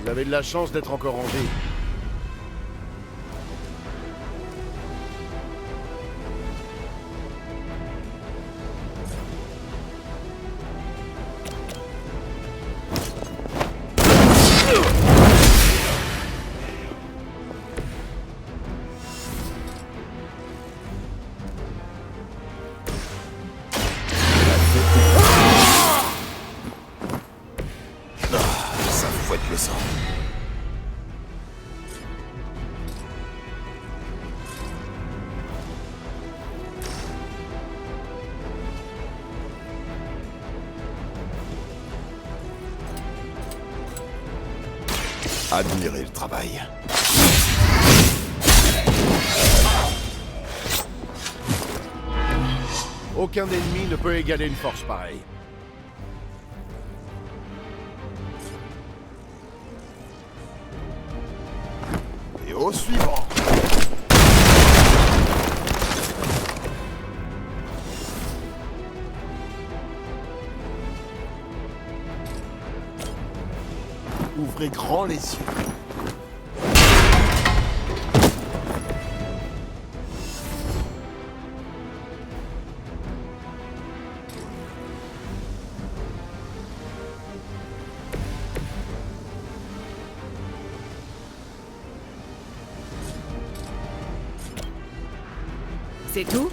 Vous avez de la chance d'être encore en vie. Admirez le travail. Aucun ennemi ne peut égaler une force pareille. Et au suivant. Ouvrez grand les yeux. C'est tout?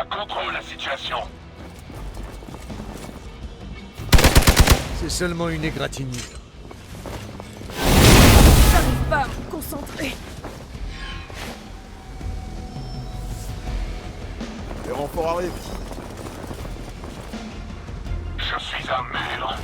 Contrôle la situation. C'est seulement une égratignure. J'arrive pas à me concentrer. Les renforts arrivent. Je suis un mur.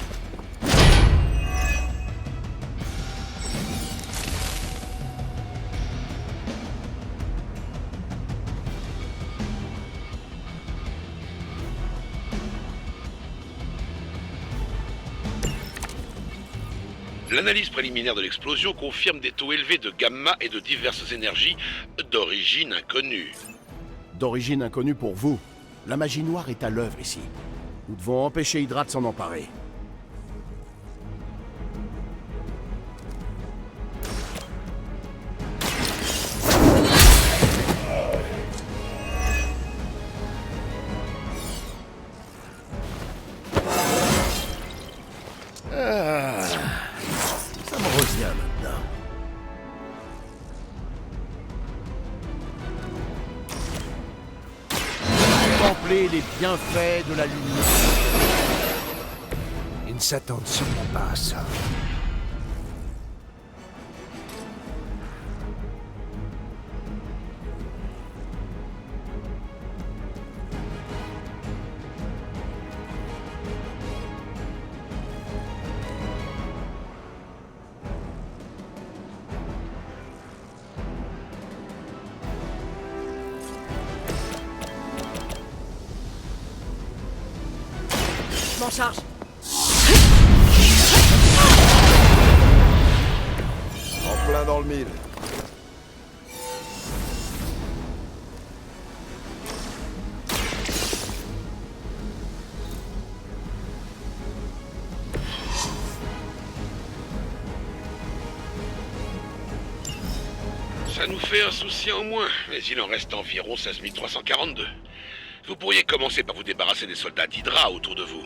L'analyse préliminaire de l'explosion confirme des taux élevés de gamma et de diverses énergies d'origine inconnue. D'origine inconnue pour vous. La magie noire est à l'œuvre ici. Nous devons empêcher Hydra de s'en emparer. Ça me revient maintenant. Contemplez les bienfaits de la lumière. Ils ne s'attendent sûrement pas à ça. Je m'en charge. En plein dans le mille. Ça nous fait un souci en moins, mais il en reste environ 16 342. Vous pourriez commencer par vous débarrasser des soldats d'Hydra autour de vous.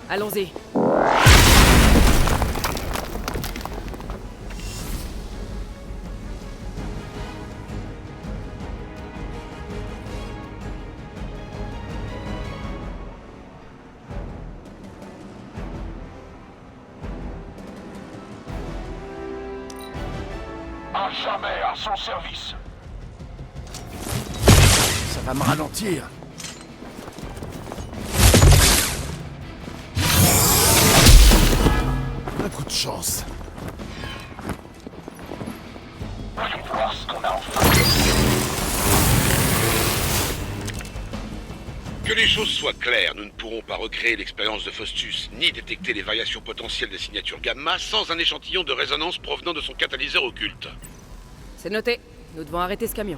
Allons-y. À jamais à son service. Ça va me ralentir. Un coup de chance. Voyons voir ce qu'on a en face. Que Que les choses soient claires, nous ne pourrons pas recréer l'expérience de Faustus, ni détecter les variations potentielles des signatures gamma sans un échantillon de résonance provenant de son catalyseur occulte. C'est noté. Nous devons arrêter ce camion.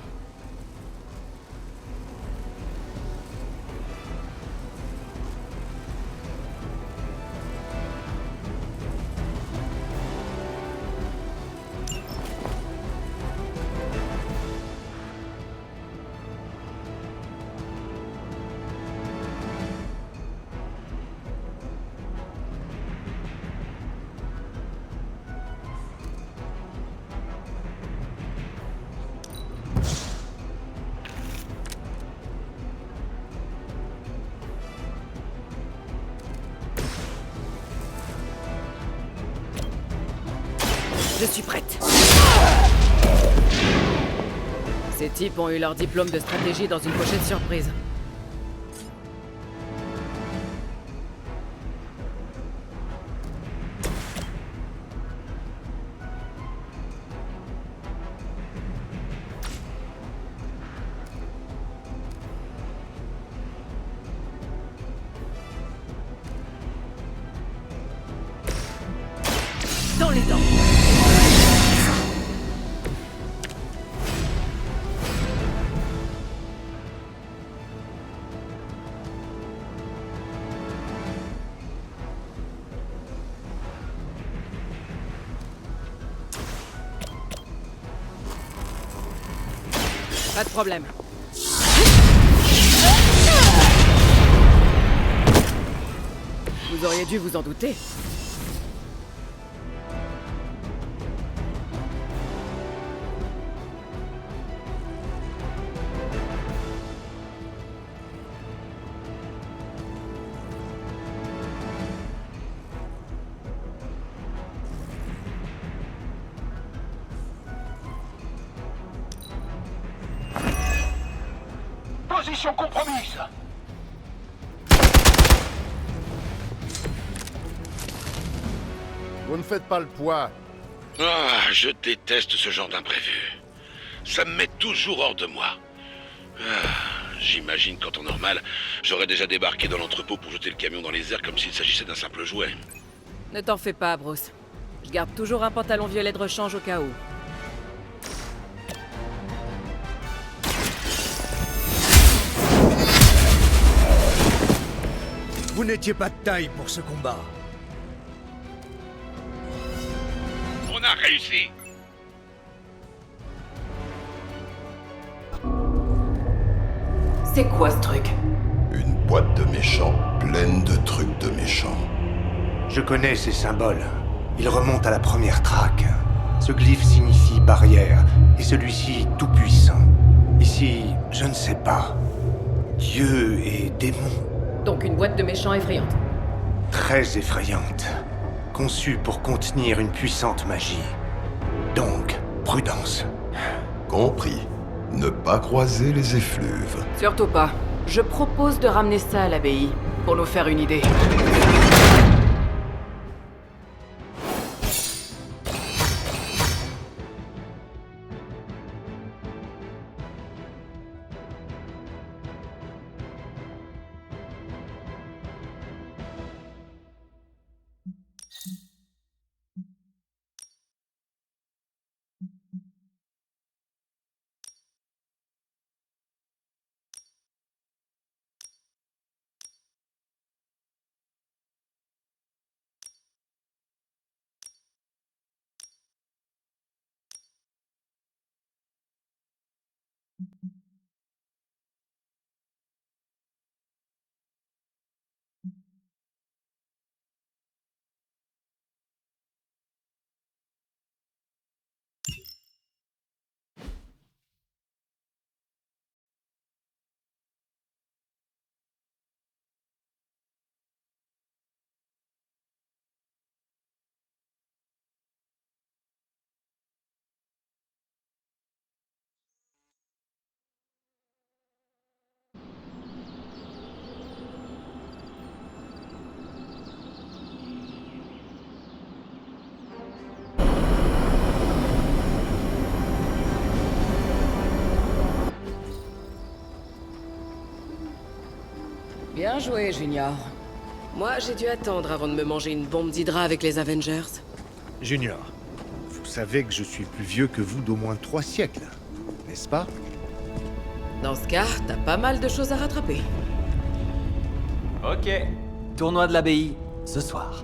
Je suis prête. Ces types ont eu leur diplôme de stratégie dans une pochette surprise. Dans les dents. Pas de problème. Vous auriez dû vous en douter. Position compromise. Vous ne faites pas le poids. Ah, je déteste ce genre d'imprévu. Ça me met toujours hors de moi. Ah, j'imagine qu'en temps normal, j'aurais déjà débarqué dans l'entrepôt pour jeter le camion dans les airs comme s'il s'agissait d'un simple jouet. Ne t'en fais pas, Bruce. Je garde toujours un pantalon violet de rechange au cas où. Vous n'étiez pas de taille pour ce combat. On a réussi! C'est quoi ce truc? Une boîte de méchants pleine de trucs de méchants. Je connais ces symboles. Ils remontent à la première traque. Ce glyphe signifie barrière, et celui-ci tout-puissant. Ici, je ne sais pas. Dieu et démon. Donc une boîte de méchants effrayante. Très effrayante. Conçue pour contenir une puissante magie. Donc, prudence. Compris. Ne pas croiser les effluves. Surtout pas. Je propose de ramener ça à l'abbaye, pour nous faire une idée. Bien joué, Junior. Moi, j'ai dû attendre avant de me manger une bombe d'Hydra avec les Avengers. Junior, vous savez que je suis plus vieux que vous d'au moins 3 siècles, n'est-ce pas? Dans ce cas, t'as pas mal de choses à rattraper. Ok. Tournoi de l'abbaye, ce soir.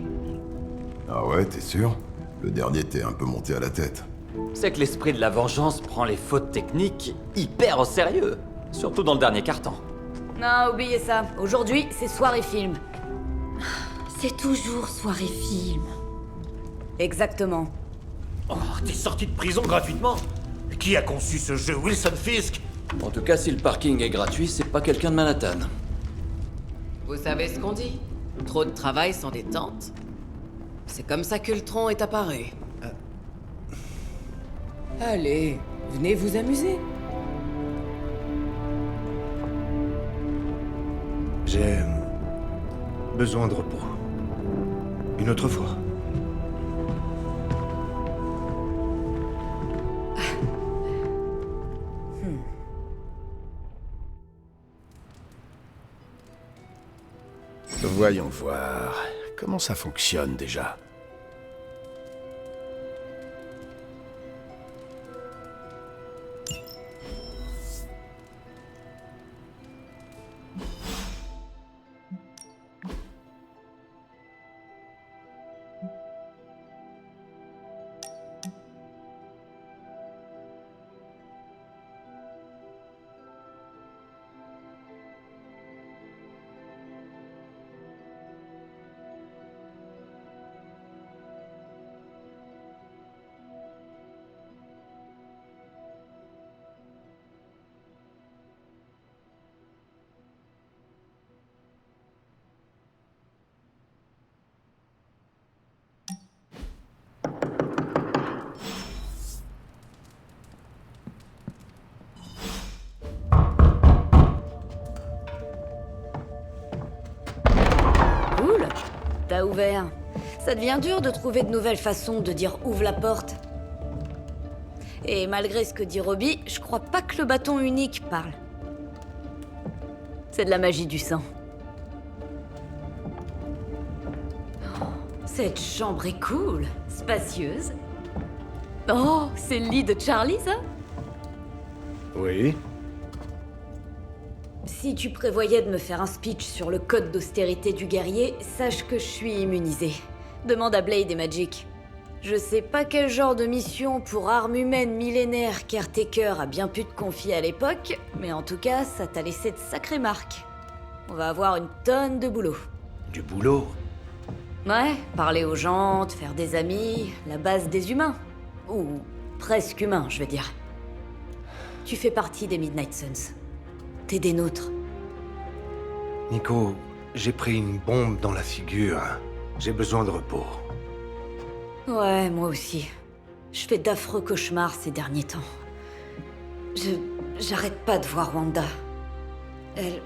Ah ouais, t'es sûr? Le dernier t'est un peu monté à la tête. C'est que l'esprit de la vengeance prend les fautes techniques hyper au sérieux. Surtout dans le dernier carton. Non, oubliez ça. Aujourd'hui, c'est soirée film. C'est toujours soirée film. Exactement. Oh, t'es sorti de prison gratuitement? Qui a conçu ce jeu, Wilson Fisk? En tout cas, si le parking est gratuit, c'est pas quelqu'un de Manhattan. Vous savez ce qu'on dit? Trop de travail sans détente. C'est comme ça qu'Ultron est apparu. Allez, venez vous amuser. J'ai besoin de repos. Une autre fois. Voyons voir. Comment ça fonctionne déjà? Cool. T'as ouvert. Ça devient dur de trouver de nouvelles façons de dire ouvre la porte. Et malgré ce que dit Robbie, je crois pas que le bâton unique parle. C'est de la magie du sang. Oh, cette chambre est cool, spacieuse. Oh, c'est le lit de Charlie, ça? Oui. Si tu prévoyais de me faire un speech sur le code d'austérité du guerrier, sache que je suis immunisée. Demande à Blade et Magic. Je sais pas quel genre de mission pour arme humaine millénaire Caretaker a bien pu te confier à l'époque, mais en tout cas, ça t'a laissé de sacrées marques. On va avoir une tonne de boulot. Du boulot? Ouais, parler aux gens, te faire des amis, la base des humains. Ou presque humains, je veux dire. Tu fais partie des Midnight Suns. T'es des nôtres. Nico, j'ai pris une bombe dans la figure. J'ai besoin de repos. Ouais, moi aussi. Je fais d'affreux cauchemars ces derniers temps. J'arrête pas de voir Wanda. Elle...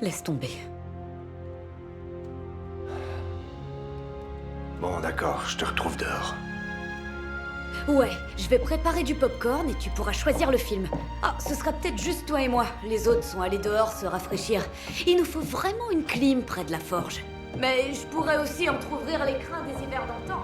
Laisse tomber. Bon, d'accord, je te retrouve dehors. Ouais, je vais préparer du popcorn et tu pourras choisir le film. Ah, ce sera peut-être juste toi et moi. Les autres sont allés dehors se rafraîchir. Il nous faut vraiment une clim près de la forge. Mais je pourrais aussi entrouvrir les crins des hivers d'antan.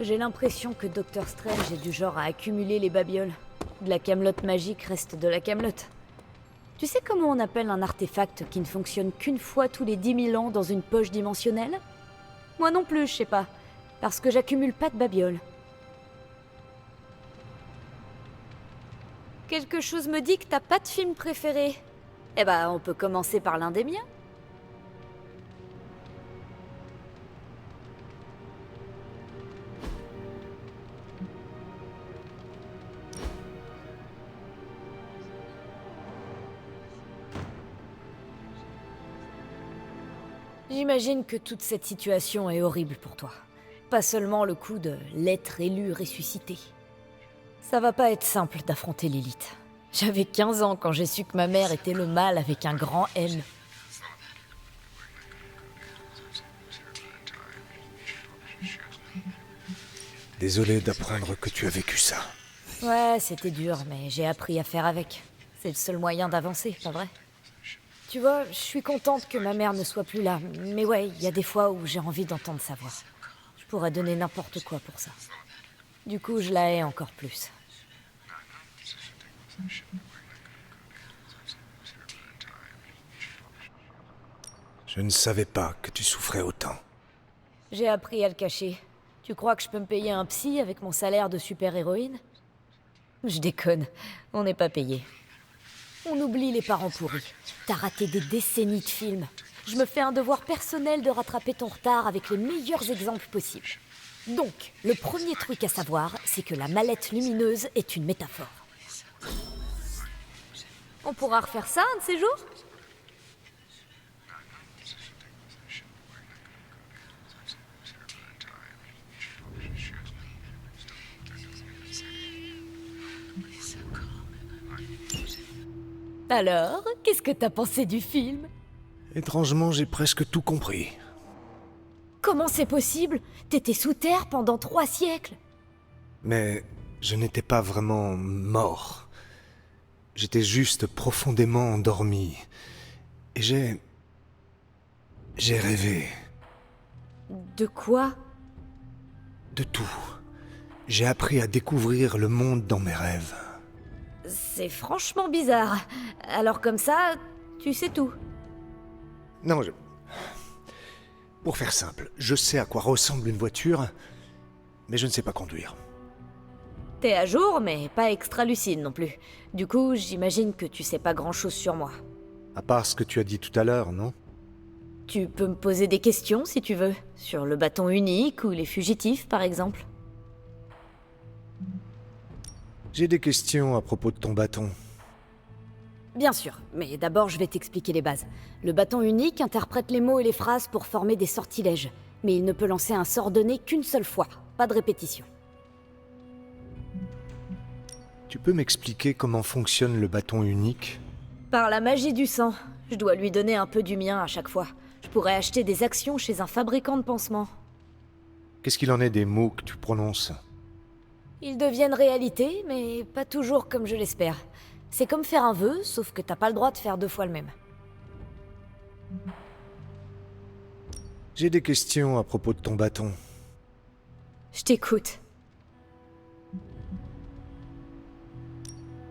J'ai l'impression que Doctor Strange est du genre à accumuler les babioles. De la camelote magique reste de la camelote. Tu sais comment on appelle un artefact qui ne fonctionne qu'une fois tous les 10 000 ans dans une poche dimensionnelle? Moi non plus, je sais pas. Parce que j'accumule pas de babioles. Quelque chose me dit que t'as pas de film préféré. Eh ben, on peut commencer par l'un des miens. J'imagine que toute cette situation est horrible pour toi. Pas seulement le coup de l'être élu ressuscité. Ça va pas être simple d'affronter l'élite. J'avais 15 ans quand j'ai su que ma mère était le mal avec un grand N. Désolé d'apprendre que tu as vécu ça. Ouais, c'était dur, mais j'ai appris à faire avec. C'est le seul moyen d'avancer, pas vrai? Tu vois, je suis contente que ma mère ne soit plus là, mais ouais, il y a des fois où j'ai envie d'entendre sa voix. Je pourrais donner n'importe quoi pour ça. Du coup, je la hais encore plus. Je ne savais pas que tu souffrais autant. J'ai appris à le cacher. Tu crois que je peux me payer un psy avec mon salaire de super-héroïne? Je déconne, on n'est pas payé. On oublie les parents pourris. T'as raté des décennies de films. Je me fais un devoir personnel de rattraper ton retard avec les meilleurs exemples possibles. Donc, le premier truc à savoir, c'est que la mallette lumineuse est une métaphore. On pourra refaire ça un de ces jours? Alors, qu'est-ce que t'as pensé du film? Étrangement, j'ai presque tout compris. Comment c'est possible? T'étais sous terre pendant 3 siècles. Mais je n'étais pas vraiment mort. J'étais juste profondément endormi. Et j'ai rêvé. De quoi? De tout. J'ai appris à découvrir le monde dans mes rêves. C'est franchement bizarre. Alors comme ça, tu sais tout. Non, Pour faire simple, je sais à quoi ressemble une voiture, mais je ne sais pas conduire. T'es à jour, mais pas extra lucide non plus. Du coup, j'imagine que tu sais pas grand-chose sur moi. À part ce que tu as dit tout à l'heure, non? Tu peux me poser des questions si tu veux. Sur le bâton unique ou les fugitifs, par exemple. J'ai des questions à propos de ton bâton. Bien sûr, mais d'abord je vais t'expliquer les bases. Le bâton unique interprète les mots et les phrases pour former des sortilèges, mais il ne peut lancer un sort donné qu'une seule fois, pas de répétition. Tu peux m'expliquer comment fonctionne le bâton unique? Par la magie du sang, je dois lui donner un peu du mien à chaque fois. Je pourrais acheter des actions chez un fabricant de pansements. Qu'est-ce qu'il en est des mots que tu prononces? Ils deviennent réalité, mais pas toujours comme je l'espère. C'est comme faire un vœu, sauf que t'as pas le droit de faire 2 fois le même. J'ai des questions à propos de ton bâton. Je t'écoute.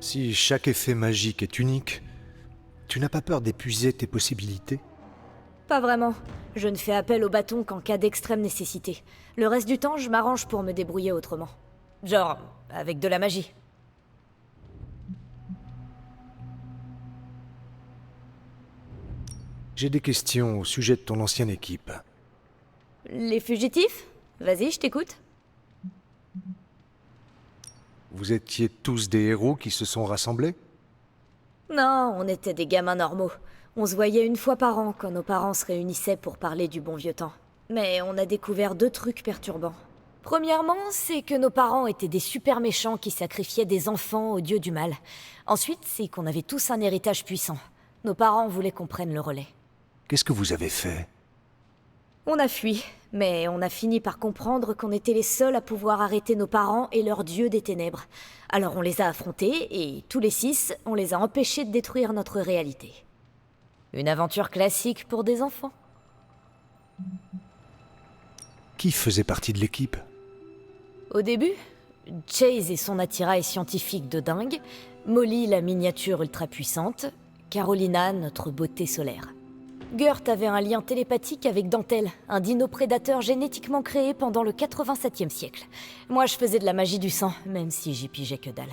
Si chaque effet magique est unique, tu n'as pas peur d'épuiser tes possibilités? Pas vraiment. Je ne fais appel au bâton qu'en cas d'extrême nécessité. Le reste du temps, je m'arrange pour me débrouiller autrement. Genre, avec de la magie. J'ai des questions au sujet de ton ancienne équipe. Les fugitifs? Vas-y, je t'écoute. Vous étiez tous des héros qui se sont rassemblés? Non, on était des gamins normaux. On se voyait une fois par an quand nos parents se réunissaient pour parler du bon vieux temps. Mais on a découvert 2 trucs perturbants. Premièrement, c'est que nos parents étaient des super méchants qui sacrifiaient des enfants au dieu du mal. Ensuite, c'est qu'on avait tous un héritage puissant. Nos parents voulaient qu'on prenne le relais. Qu'est-ce que vous avez fait? On a fui, mais on a fini par comprendre qu'on était les seuls à pouvoir arrêter nos parents et leur dieu des ténèbres. Alors on les a affrontés, et tous les 6, on les a empêchés de détruire notre réalité. Une aventure classique pour des enfants. Qui faisait partie de l'équipe? Au début, Chase et son attirail scientifique de dingue, Molly la miniature ultra puissante, Carolina notre beauté solaire. Gert avait un lien télépathique avec Dantel, un dino-prédateur génétiquement créé pendant le 87e siècle. Moi je faisais de la magie du sang, même si j'y pigeais que dalle.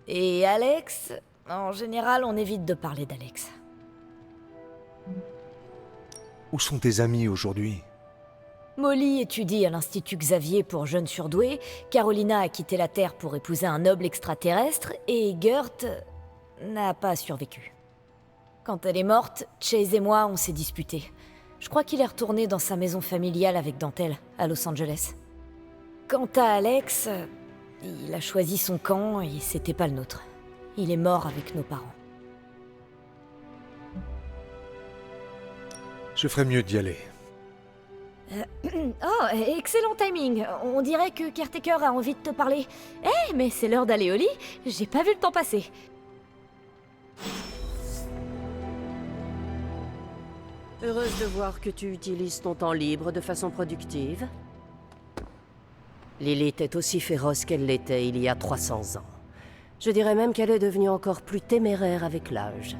Et Alex... En général, on évite de parler d'Alex. Où sont tes amis aujourd'hui? Molly étudie à l'Institut Xavier pour jeunes surdoués, Carolina a quitté la Terre pour épouser un noble extraterrestre, et Gert n'a pas survécu. Quand elle est morte, Chase et moi, on s'est disputés. Je crois qu'il est retourné dans sa maison familiale avec Dantel, à Los Angeles. Quant à Alex, il a choisi son camp et c'était pas le nôtre. Il est mort avec nos parents. Je ferais mieux d'y aller. Oh, excellent timing. On dirait que Caretaker a envie de te parler. Eh, mais c'est l'heure d'aller au lit. J'ai pas vu le temps passer. Heureuse de voir que tu utilises ton temps libre de façon productive. Lilith est aussi féroce qu'elle l'était il y a 300 ans. Je dirais même qu'elle est devenue encore plus téméraire avec l'âge,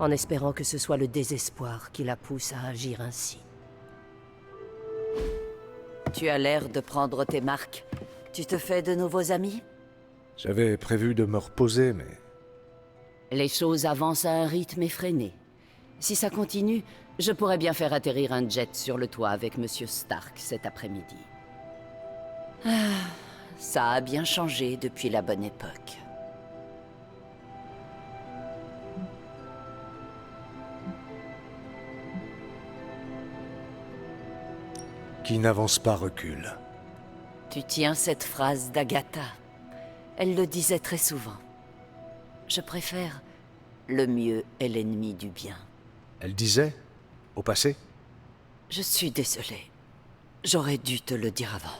en espérant que ce soit le désespoir qui la pousse à agir ainsi. Tu as l'air de prendre tes marques. Tu te fais de nouveaux amis? J'avais prévu de me reposer, mais... Les choses avancent à un rythme effréné. Si ça continue, je pourrais bien faire atterrir un jet sur le toit avec Monsieur Stark cet après-midi. Ah, ça a bien changé depuis la bonne époque. Qui n'avance pas recule. Tu tiens cette phrase d'Agatha. Elle le disait très souvent. Je préfère « le mieux est l'ennemi du bien ». Elle disait, au passé? Je suis désolée. J'aurais dû te le dire avant.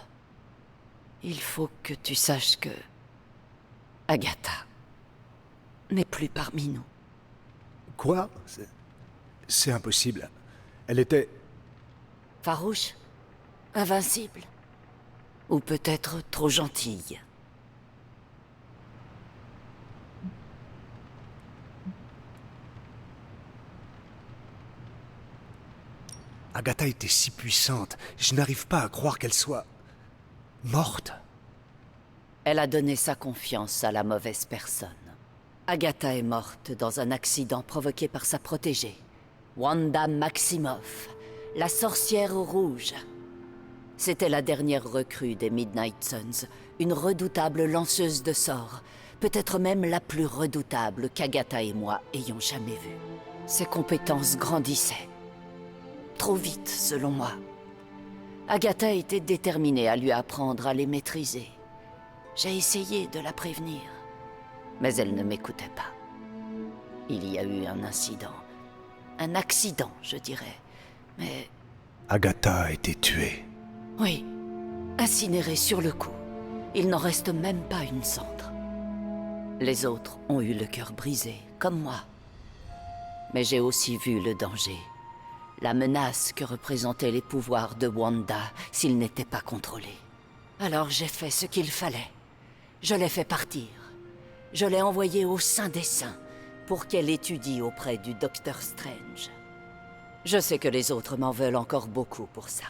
Il faut que tu saches que... Agatha n'est plus parmi nous. Quoi? C'est impossible. Elle était... Farouche? Invincible? Ou peut-être trop gentille? Agatha était si puissante, je n'arrive pas à croire qu'elle soit... morte. Elle a donné sa confiance à la mauvaise personne. Agatha est morte dans un accident provoqué par sa protégée, Wanda Maximoff, la sorcière rouge. C'était la dernière recrue des Midnight Suns, une redoutable lanceuse de sorts, peut-être même la plus redoutable qu'Agatha et moi ayons jamais vue. Ses compétences grandissaient. Trop vite, selon moi. Agatha était déterminée à lui apprendre à les maîtriser. J'ai essayé de la prévenir, mais elle ne m'écoutait pas. Il y a eu un incident. Un accident, je dirais. Mais... Agatha a été tuée. Oui, incinérée sur le coup. Il n'en reste même pas une cendre. Les autres ont eu le cœur brisé, comme moi. Mais j'ai aussi vu le danger. La menace que représentaient les pouvoirs de Wanda s'ils n'étaient pas contrôlés. Alors j'ai fait ce qu'il fallait. Je l'ai fait partir. Je l'ai envoyée au Saint des Saints pour qu'elle étudie auprès du Docteur Strange. Je sais que les autres m'en veulent encore beaucoup pour ça.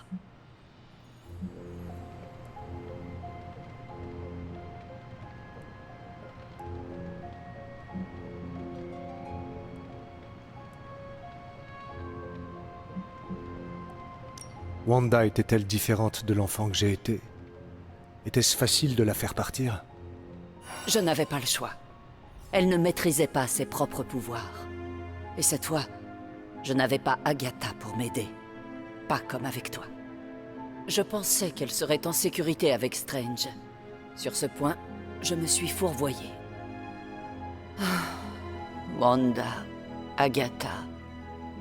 Wanda était-elle différente de l'enfant que j'ai été? Était-ce facile de la faire partir? Je n'avais pas le choix. Elle ne maîtrisait pas ses propres pouvoirs. Et cette fois, je n'avais pas Agatha pour m'aider. Pas comme avec toi. Je pensais qu'elle serait en sécurité avec Strange. Sur ce point, je me suis fourvoyée. Wanda, Agatha,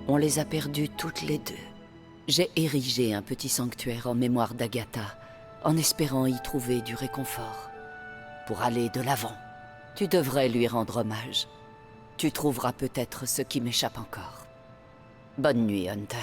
on les a perdues toutes les deux. J'ai érigé un petit sanctuaire en mémoire d'Agatha, en espérant y trouver du réconfort. Pour aller de l'avant, tu devrais lui rendre hommage. Tu trouveras peut-être ce qui m'échappe encore. Bonne nuit, Hunter.